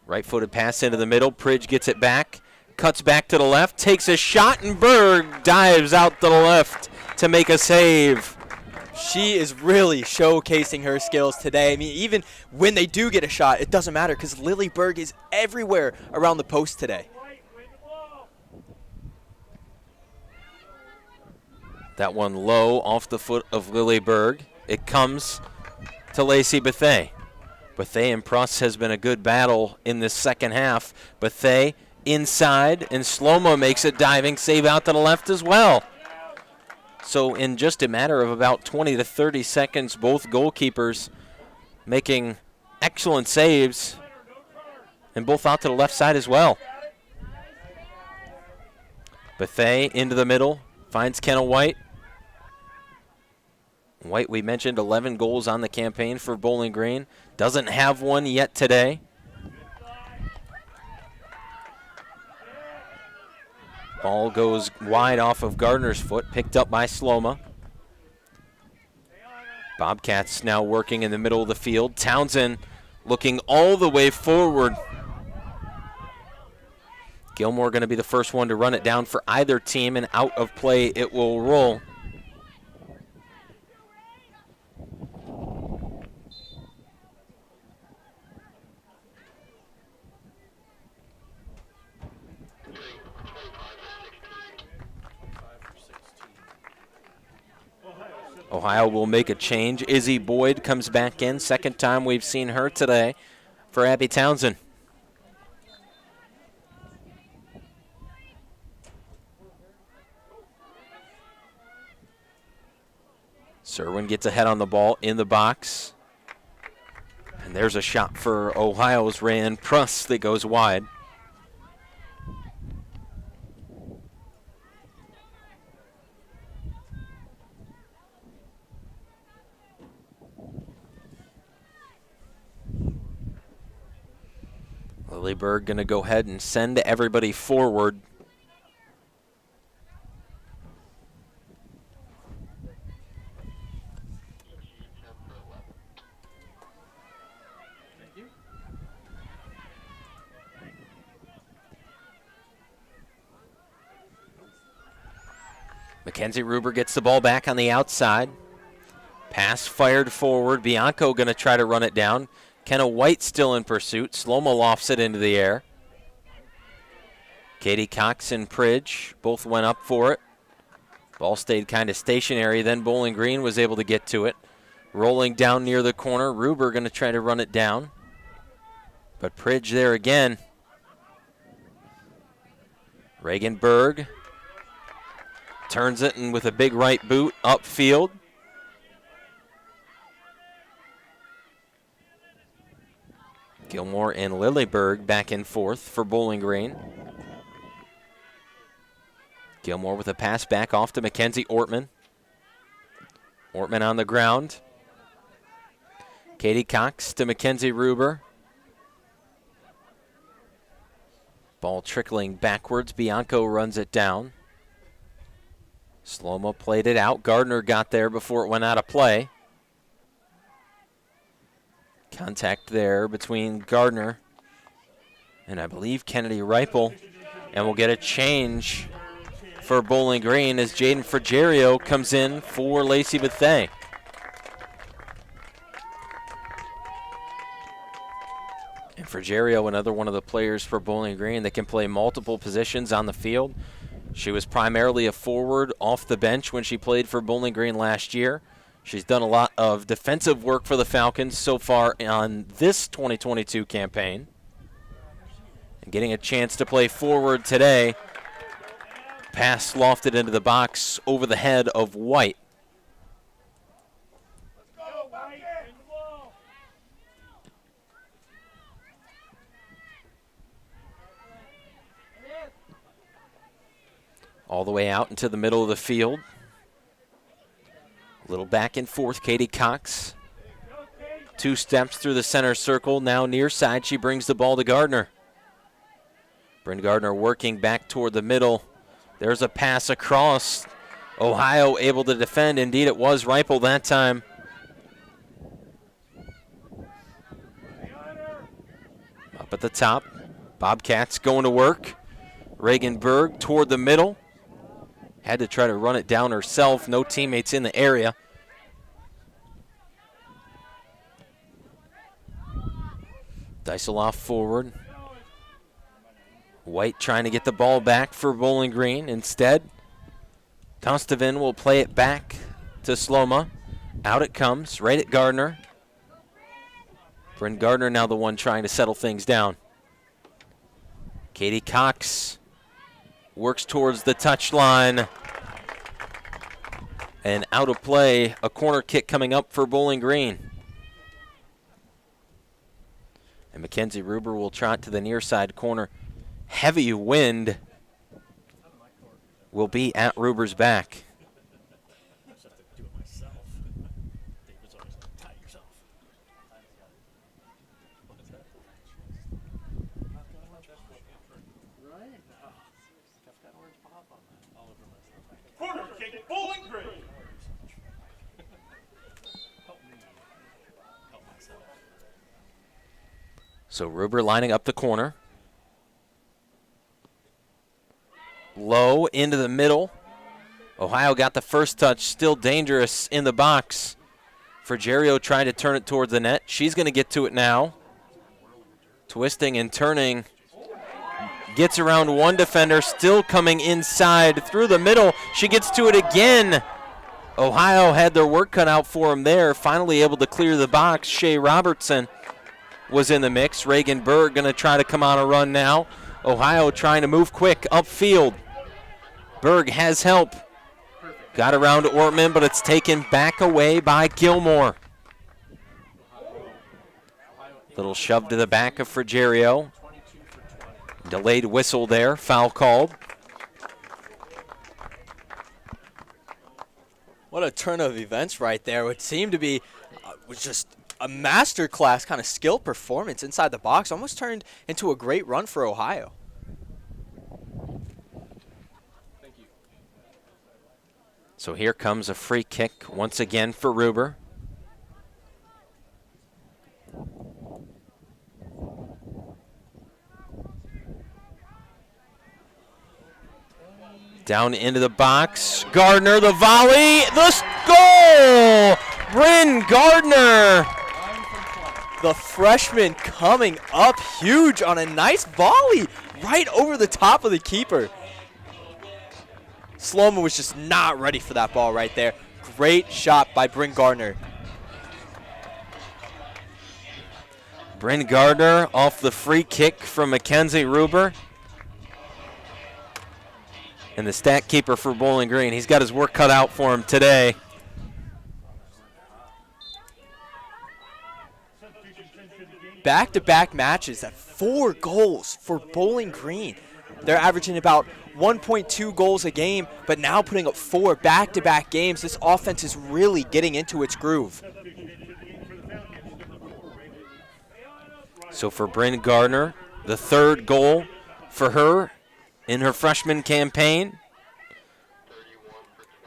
Right-footed pass into the middle. Pridge gets it back. Cuts back to the left. Takes a shot, and Berg dives out to the left to make a save. She is really showcasing her skills today. I mean, even when they do get a shot, it doesn't matter because Lily Berg is everywhere around the post today. That one low off the foot of Lily Berg. It comes to Lacey Bethea. Bethea and Pruss has been a good battle in this second half. Bethea inside, and Sloma makes a diving save out to the left as well. So in just a matter of about 20 to 30 seconds, both goalkeepers making excellent saves, and both out to the left side as well. Bethea into the middle, finds Kenna White. White, we mentioned, 11 goals on the campaign for Bowling Green. Doesn't have one yet today. Ball goes wide off of Gardner's foot, picked up by Sloma. Bobcats now working in the middle of the field. Townsend looking all the way forward. Gilmore going to be the first one to run it down for either team, and out of play it will roll. Ohio will make a change. Izzy Boyd comes back in. Second time we've seen her today for Abby Townsend. Serwin gets ahead on the ball in the box. And there's a shot for Ohio's Rayan Pruss that goes wide. Lilleberg going to go ahead and send everybody forward. Mackenzie Ruber gets the ball back on the outside. Pass fired forward. Bianco going to try to run it down. Kenna White still in pursuit. Slomo lofts it into the air. Katie Cox and Pridge both went up for it. Ball stayed kind of stationary. Then Bowling Green was able to get to it. Rolling down near the corner. Ruber going to try to run it down. But Pridge there again. Reagan Berg turns it, and with a big right boot upfield. Gilmore and Lilleberg back and forth for Bowling Green. Gilmore with a pass back off to Mackenzie Ortman. Ortman on the ground. Katie Cox to Mackenzie Ruber. Ball trickling backwards. Bianco runs it down. Slomo played it out. Gardner got there before it went out of play. Contact there between Gardner and I believe Kennedy Ripel. And we'll get a change for Bowling Green as Jaden Frigerio comes in for Lacey Bethea. And Frigerio, another one of the players for Bowling Green that can play multiple positions on the field. She was primarily a forward off the bench when she played for Bowling Green last year. She's done a lot of defensive work for the Falcons so far on this 2022 campaign. And getting a chance to play forward today. Pass lofted into the box over the head of White. All the way out into the middle of the field. A little back and forth, Katie Cox. 2 steps through the center circle. Now near side, she brings the ball to Gardner. Bryn Gardner working back toward the middle. There's a pass across. Ohio able to defend. Indeed, it was Ripel that time. Up at the top, Bobcats going to work. Reagan Berg toward the middle. Had to try to run it down herself. No teammates in the area. Dyseloff forward. White trying to get the ball back for Bowling Green. Instead, Konstavin will play it back to Sloma. Out it comes, right at Gardner. Bryn Gardner now the one trying to settle things down. Katie Cox works towards the touchline. And out of play, a corner kick coming up for Bowling Green. And Mackenzie Ruber will trot to the near side corner. Heavy wind will be at Ruber's back. Corner kick, Bowling Green. So Ruber lining up the corner. Low into the middle. Ohio got the first touch, still dangerous in the box. Frigerio trying to turn it towards the net. She's going to get to it now. Twisting and turning. Gets around one defender, still coming inside through the middle. She gets to it again. Ohio had their work cut out for them there. Finally able to clear the box. Shea Robertson was in the mix. Reagan Berg going to try to come on a run now. Ohio trying to move quick upfield. Berg has help. Got around to Ortman, but it's taken back away by Gilmore. Little shove to the back of Frigerio. Delayed whistle there, foul called. What a turn of events right there. What seemed to be was just a masterclass kind of skill performance inside the box. Almost turned into a great run for Ohio. So here comes a free kick once again for Ruber. Down into the box. Gardner, the volley, the goal! Bryn Gardner. The freshman coming up huge on a nice volley right over the top of the keeper. Sloman was just not ready for that ball right there. Great shot by Bryn Gardner. Bryn Gardner off the free kick from Mackenzie Ruber. And the stat keeper for Bowling Green, he's got his work cut out for him today. Back-to-back matches at 4 goals for Bowling Green. They're averaging about 1.2 goals a game, but now putting up 4 back-to-back games. This offense is really getting into its groove. So for Bryn Gardner, the 3rd goal for her in her freshman campaign.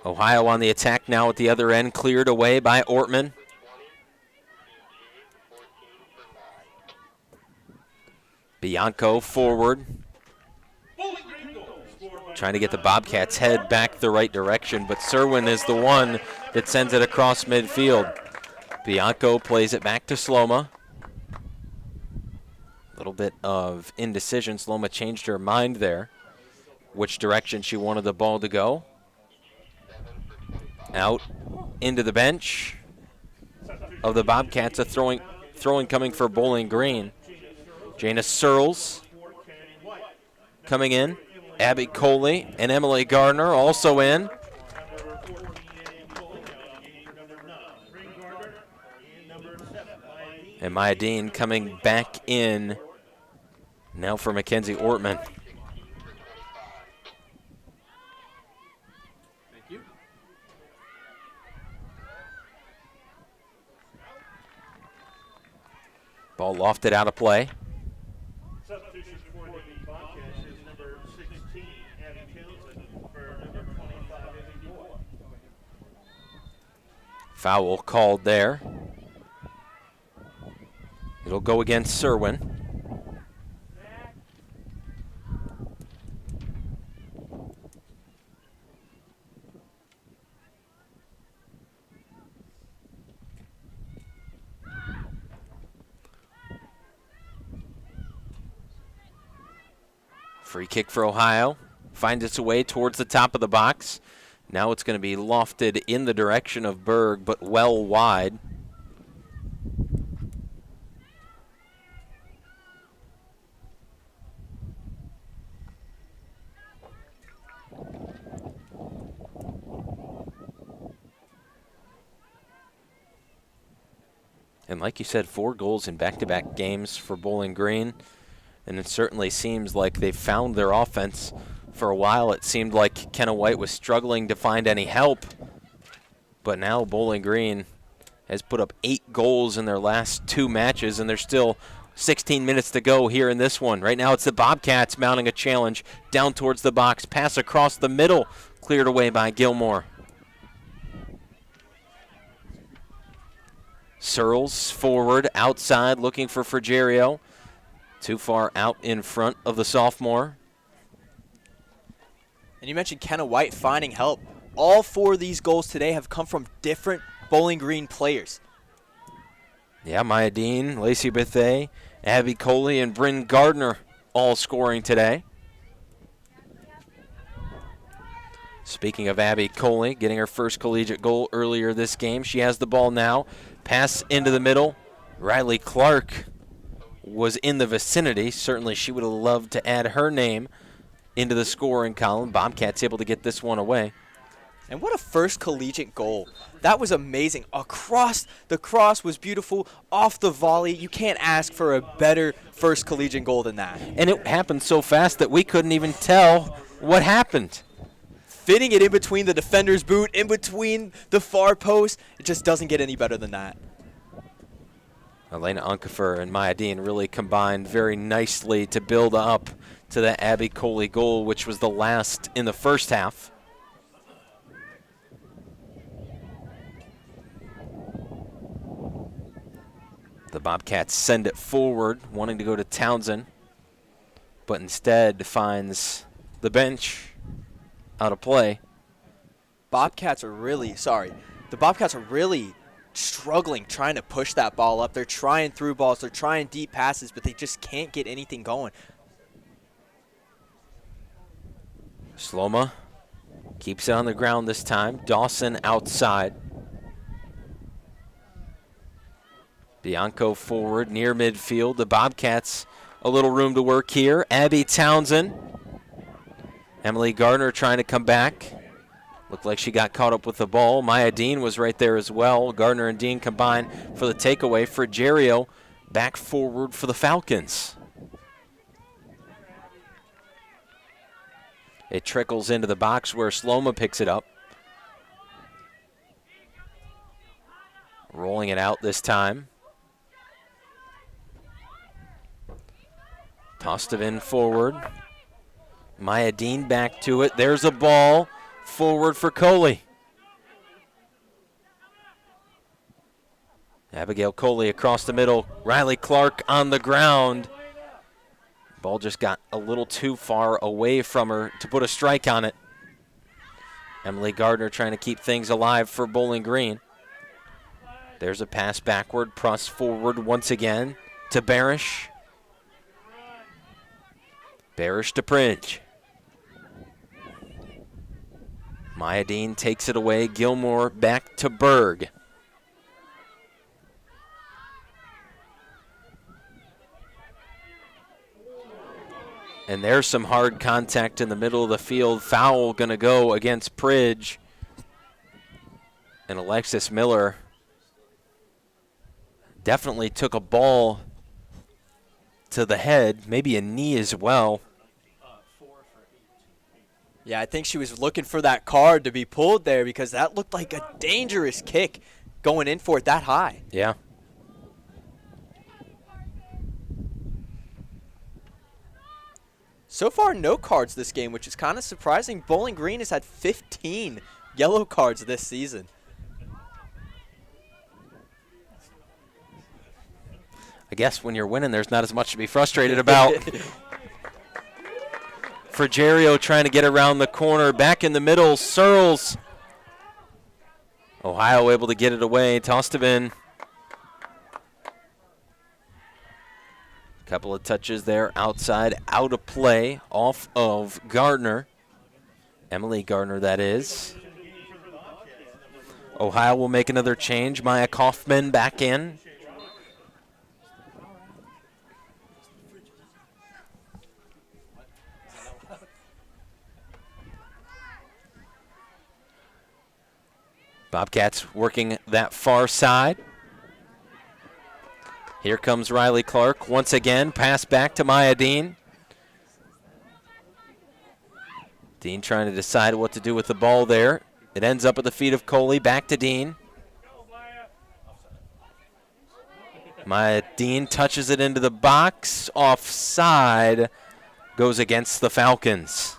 Ohio on the attack now at the other end, cleared away by Ortman. Bianco forward. Trying to get the Bobcats' head back the right direction, but Serwin is the one that sends it across midfield. Bianco plays it back to Sloma. A little bit of indecision. Sloma changed her mind there, which direction she wanted the ball to go. Out into the bench of the Bobcats, a throwing coming for Bowling Green. Jana Searles coming in. Abby Coley and Emily Gardner also in. And Maya Dean coming back in now for Mackenzie Ortman. Ball lofted out of play. Substitution for the Bobcats is number 16, Abby Townsend, for number 25, Abby Moore. Foul called there. It'll go against Serwin. Free kick for Ohio. Finds its way towards the top of the box. Now it's going to be lofted in the direction of Berg, but well wide. And like you said, 4 goals in back-to-back games for Bowling Green. And it certainly seems like they've found their offense. For a while, it seemed like Kenna White was struggling to find any help. But now Bowling Green has put up 8 goals in their last 2 matches, and there's still 16 minutes to go here in this one. Right now it's the Bobcats mounting a challenge down towards the box. Pass across the middle, cleared away by Gilmore. Searles forward, outside, looking for Frigerio. Too far out in front of the sophomore. And you mentioned Kenna White finding help. All 4 of these goals today have come from different Bowling Green players. Yeah, Maya Dean, Lacey Bethea, Abby Coley, and Bryn Gardner all scoring today. Speaking of Abby Coley, getting her first collegiate goal earlier this game. She has the ball now. Pass into the middle. Riley Clark was in the vicinity. Certainly she would have loved to add her name into the scoring column. Bobcats able to get this one away. And what a first collegiate goal. That was amazing. Across the cross was beautiful. Off the volley, you can't ask for a better first collegiate goal than that. And it happened so fast that we couldn't even tell what happened. Fitting it in between the defender's boot, in between the far post, it just doesn't get any better than that. Elena Unkefer and Maya Dean really combined very nicely to build up to that Abby Coley goal, which was the last in the first half. The Bobcats send it forward, wanting to go to Townsend, but instead finds the bench out of play. The Bobcats are really struggling trying to push that ball up. They're trying through balls, they're trying deep passes, but they just can't get anything going. Sloma keeps it on the ground this time. Dawson outside. Bianco forward near midfield. The Bobcats a little room to work here. Abby Townsend. Emily Gardner trying to come back. Looked like she got caught up with the ball. Maya Dean was right there as well. Gardner and Dean combined for the takeaway. Frigerio back forward for the Falcons. It trickles into the box where Sloma picks it up. Rolling it out this time. Tossed it in forward. Maya Dean back to it. There's a ball forward for Coley. Abigail Coley across the middle. Riley Clark on the ground. Ball just got a little too far away from her to put a strike on it. Emily Gardner trying to keep things alive for Bowling Green. There's a pass backward, press forward once again to Barish. Barish to Pridge. Maya Dean takes it away. Gilmore back to Berg. And there's some hard contact in the middle of the field. Foul going to go against Pridge. And Alexis Miller definitely took a ball to the head, maybe a knee as well. Yeah, I think she was looking for that card to be pulled there because that looked like a dangerous kick going in for it that high. Yeah. So far, no cards this game, which is kind of surprising. Bowling Green has had 15 yellow cards this season. I guess when you're winning, there's not as much to be frustrated about. Frigerio trying to get around the corner. Back in the middle, Searles. Ohio able to get it away. Tossed it in. Couple of touches there outside, out of play, off of Gardner. Emily Gardner, that is. Ohio will make another change. Maya Kaufman back in. Bobcats working that far side. Here comes Riley Clark once again. Pass back to Maya Dean. Dean trying to decide what to do with the ball there. It ends up at the feet of Coley. Back to Dean. Maya Dean touches it into the box. Offside. Goes against the Falcons.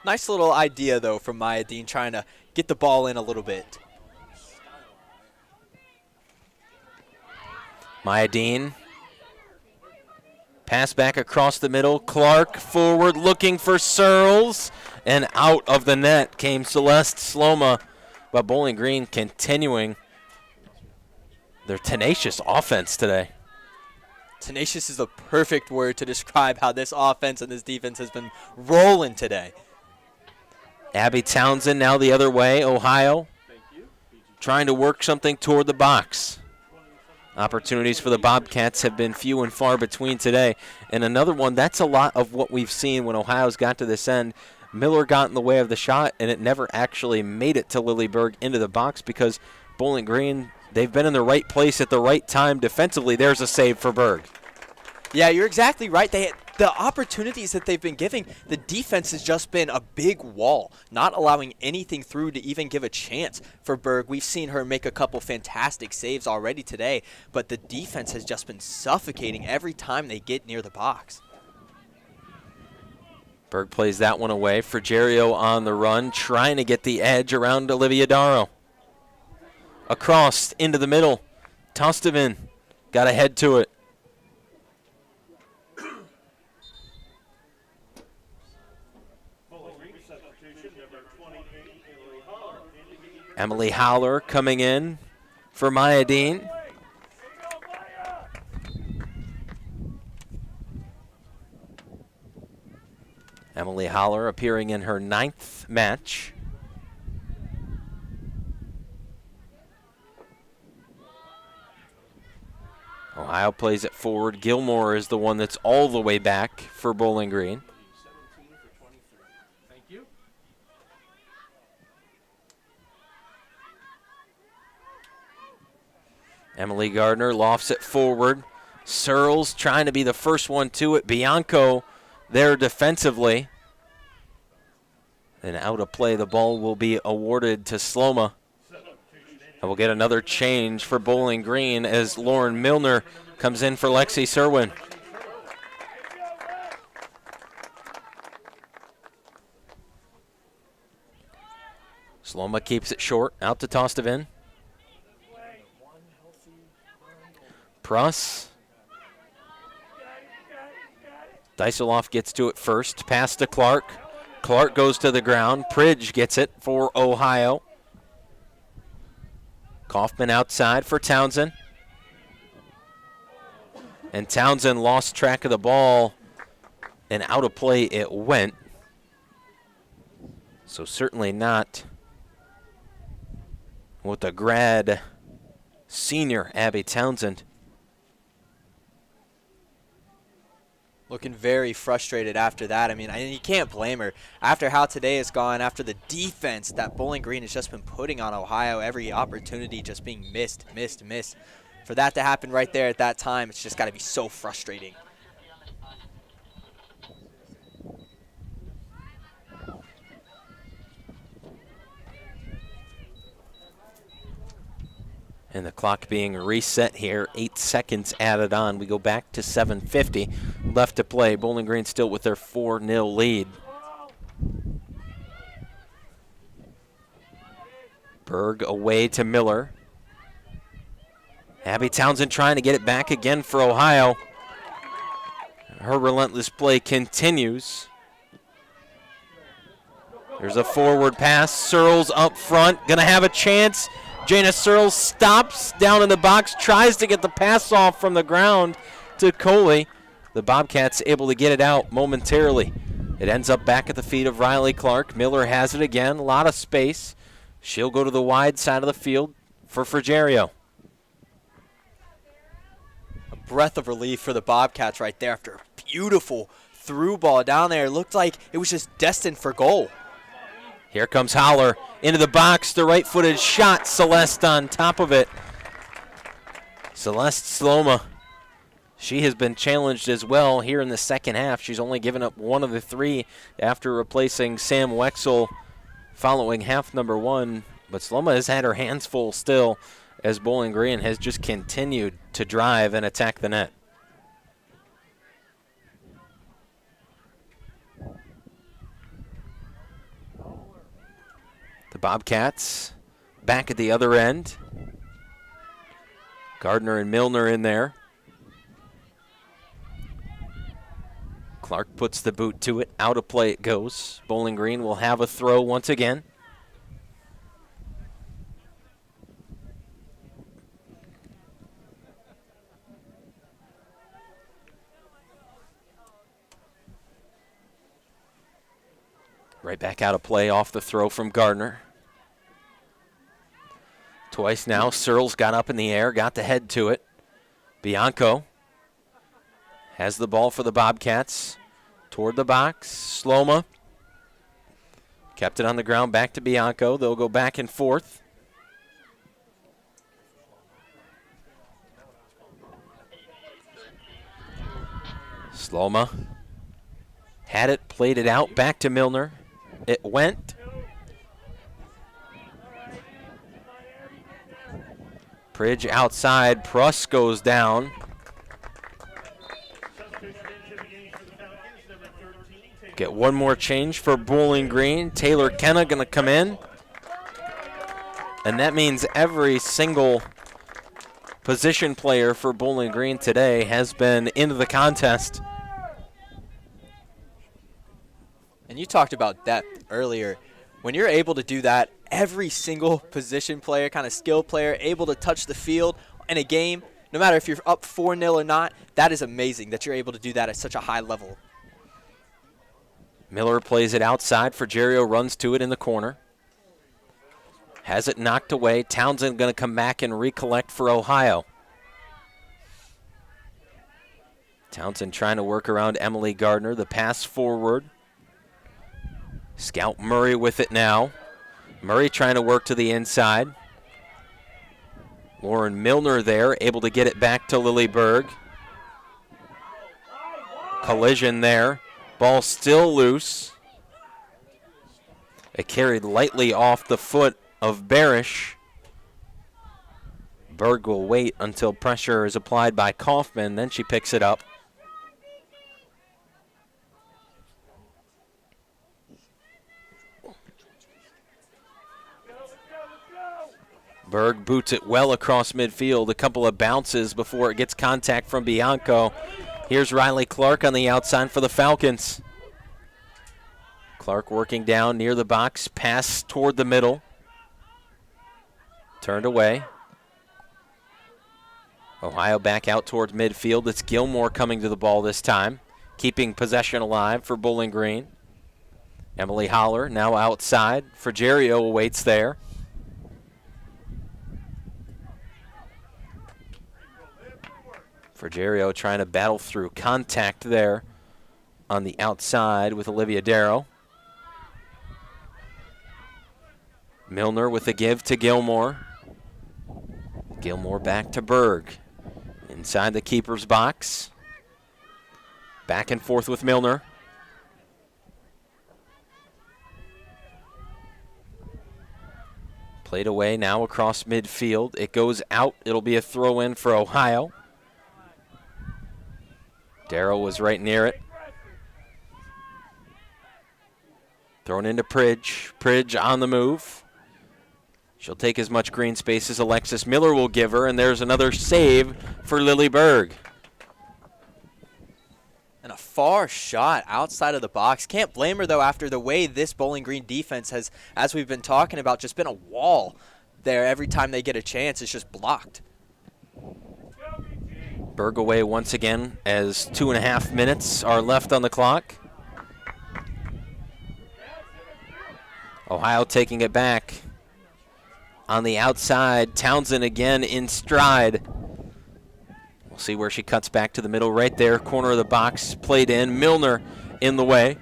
Nice little idea, though, from Maya Dean trying to get the ball in a little bit. Maya Dean. Pass back across the middle. Clark forward looking for Searles. and out of the net came Celeste Sloma, but Bowling Green continuing their tenacious offense today. Tenacious is the perfect word to describe how this offense and this defense has been rolling today. Abby Townsend now the other way. Ohio trying to work something toward the box. Opportunities for the Bobcats have been few and far between today. And another one, that's a lot of what we've seen when Ohio's got to this end. Miller got in the way of the shot, and it never actually made it to Lilleberg into the box because Bowling Green, they've been in the right place at the right time defensively. There's a save for Berg. Yeah, you're exactly right. The opportunities that they've been giving, the defense has just been a big wall, not allowing anything through to even give a chance for Berg. We've seen her make a couple fantastic saves already today, but the defense has just been suffocating every time they get near the box. Berg plays that one away. Frigerio on the run, trying to get the edge around Olivia Darrow. Across into the middle. Tostevin got to head to it. Emily Howler coming in for Maya Dean. Emily Howler appearing in her 9th match. Ohio plays it forward. Gilmore is the one that's all the way back for Bowling Green. Emily Gardner lofts it forward. Searles trying to be the first one to it. Bianco there defensively. And out of play, the ball will be awarded to Sloma. And we'll get another change for Bowling Green as Lauren Milner comes in for Lexi Serwin. Sloma keeps it short, out to Tostevin. Pruss. Dyseloff gets to it first. Pass to Clark. Clark goes to the ground. Pridge gets it for Ohio. Kaufman outside for Townsend. And Townsend lost track of the ball, and out of play it went. So certainly not with the grad senior Abby Townsend. Looking very frustrated after that. I mean, you can't blame her. After how today has gone, after the defense that Bowling Green has just been putting on Ohio, every opportunity just being missed. For that to happen right there at that time, it's just got to be so frustrating. And the clock being reset here, 8 seconds added on. We go back to 7:50 left to play. Bowling Green still with their 4-0 lead. Berg away to Miller. Abby Townsend trying to get it back again for Ohio. Her relentless play continues. There's a forward pass. Searles up front, gonna have a chance. Jana Searles stops down in the box, tries to get the pass off from the ground to Coley. The Bobcats able to get it out momentarily. It ends up back at the feet of Riley Clark. Miller has it again, a lot of space. She'll go to the wide side of the field for Frigerio. A breath of relief for the Bobcats right there after a beautiful through ball down there. It looked like it was just destined for goal. Here comes Howler into the box, the right-footed shot. Celeste on top of it. Celeste Sloma, she has been challenged as well here in the second half. She's only given up one of the 3 after replacing Sam Wexel following half number 1. But Sloma has had her hands full still as Bowling Green has just continued to drive and attack the net. The Bobcats back at the other end. Gardner and Milner in there. Clark puts the boot to it. Out of play it goes. Bowling Green will have a throw once again. Right back out of play off the throw from Gardner. Twice now, Searles got up in the air, got the head to it. Bianco has the ball for the Bobcats. Toward the box, Sloma. Kept it on the ground, back to Bianco. They'll go back and forth. Sloma had it, played it out, back to Milner. It went. Pridge outside, Pruss goes down. Get one more change for Bowling Green. Taylor Kenna going to come in. And that means every single position player for Bowling Green today has been into the contest. And you talked about depth earlier. When you're able to do that, every single position player, kind of skill player, able to touch the field in a game, no matter if you're up 4-0 or not, that is amazing that you're able to do that at such a high level. Miller plays it outside. Frigerio runs to it in the corner. Has it knocked away. Townsend going to come back and recollect for Ohio. Townsend trying to work around Emily Gardner. The pass forward. Scout Murray with it now. Murray trying to work to the inside. Lauren Milner there, able to get it back to Lily Berg. Collision there. Ball still loose. It carried lightly off the foot of Barish. Berg will wait until pressure is applied by Kaufman, then she picks it up. Berg boots it well across midfield. A couple of bounces before it gets contact from Bianco. Here's Riley Clark on the outside for the Falcons. Clark working down near the box. Pass toward the middle. Turned away. Ohio back out towards midfield. It's Gilmore coming to the ball this time, keeping possession alive for Bowling Green. Emily Holler now outside. Frigerio awaits there. Frigerio trying to battle through contact there on the outside with Olivia Darrow. Milner with a give to Gilmore. Gilmore back to Berg. Inside the keeper's box. Back and forth with Milner. Played away now across midfield. It goes out. It'll be a throw in for Ohio. Darrow was right near it. Thrown into Pridge. Pridge on the move. She'll take as much green space as Alexis Miller will give her, and there's another save for Lily Berg. And a far shot outside of the box. Can't blame her, though, after the way this Bowling Green defense has, as we've been talking about, just been a wall there. Every time they get a chance, it's just blocked. Berg away once again as 2.5 minutes are left on the clock. Ohio taking it back. On the outside, Townsend again in stride. We'll see where she cuts back to the middle right there. Corner of the box, played in. Milner in the way.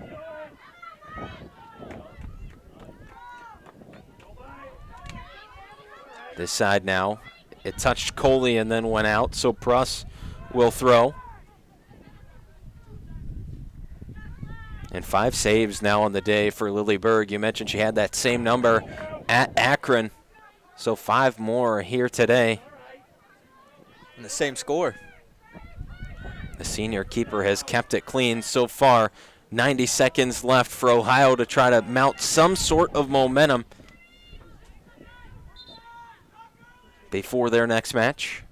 This side now. It touched Coley and then went out, so Pruss will throw. And 5 saves now on the day for Lily Berg. You mentioned she had that same number at Akron. So 5 more here today. And the same score. The senior keeper has kept it clean so far. 90 seconds left for Ohio to try to mount some sort of momentum before their next match.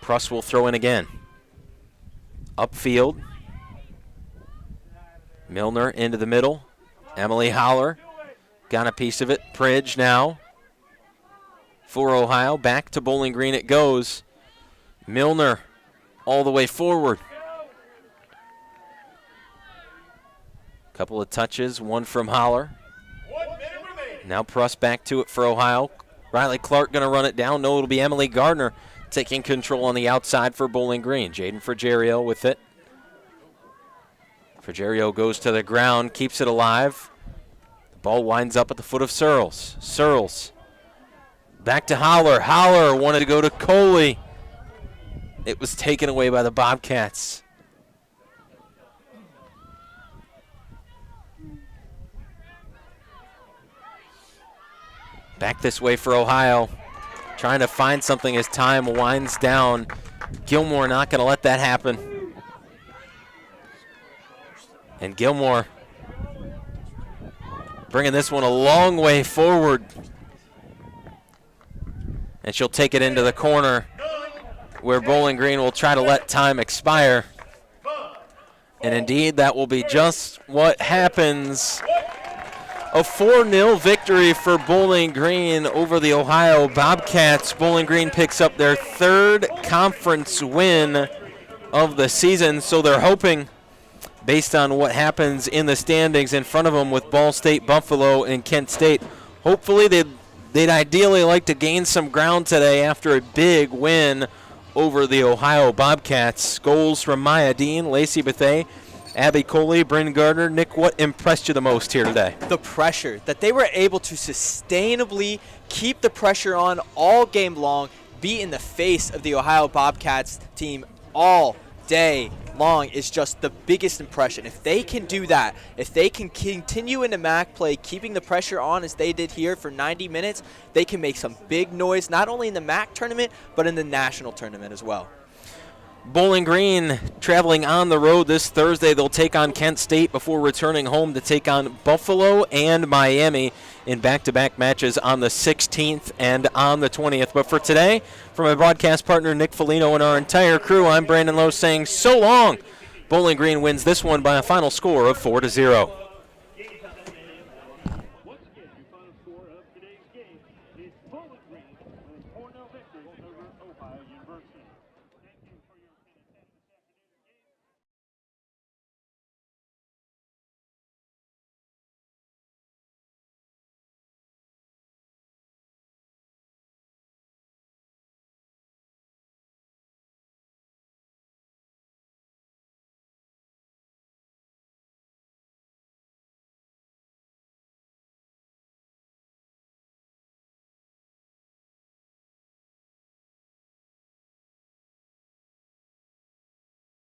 Pruss will throw in again. Upfield. Milner into the middle. Emily Holler got a piece of it. Pridge now for Ohio. Back to Bowling Green it goes. Milner all the way forward. Couple of touches, one from Holler. Now Pruss back to it for Ohio. Riley Clark going to run it down. No, it'll be Emily Gardner taking control on the outside for Bowling Green. Jaden Frigerio with it. Frigerio goes to the ground, keeps it alive. The ball winds up at the foot of Searles. Searles back to Holler. Holler wanted to go to Coley. It was taken away by the Bobcats. Back this way for Ohio. Trying to find something as time winds down. Gilmore not going to let that happen. And Gilmore bringing this one a long way forward. And she'll take it into the corner where Bowling Green will try to let time expire. And indeed, that will be just what happens. A 4-0 victory for Bowling Green over the Ohio Bobcats. Bowling Green picks up their third conference win of the season, so they're hoping, based on what happens in the standings in front of them with Ball State, Buffalo, and Kent State, hopefully they'd ideally like to gain some ground today after a big win over the Ohio Bobcats. Goals from Maya Dean, Lacey Bethay, Abby Coley, Bryn Gardner. Nick, what impressed you the most here today? The pressure, that they were able to sustainably keep the pressure on all game long, be in the face of the Ohio Bobcats team all day long is just the biggest impression. If they can do that, if they can continue into MAC play, keeping the pressure on as they did here for 90 minutes, they can make some big noise, not only in the MAC tournament, but in the national tournament as well. Bowling Green traveling on the road this Thursday. They'll take on Kent State before returning home to take on Buffalo and Miami in back-to-back matches on the 16th and on the 20th. But for today, from my broadcast partner Nick Foligno and our entire crew, I'm Brandon Lowe saying so long. Bowling Green wins this one by a final score of 4-0.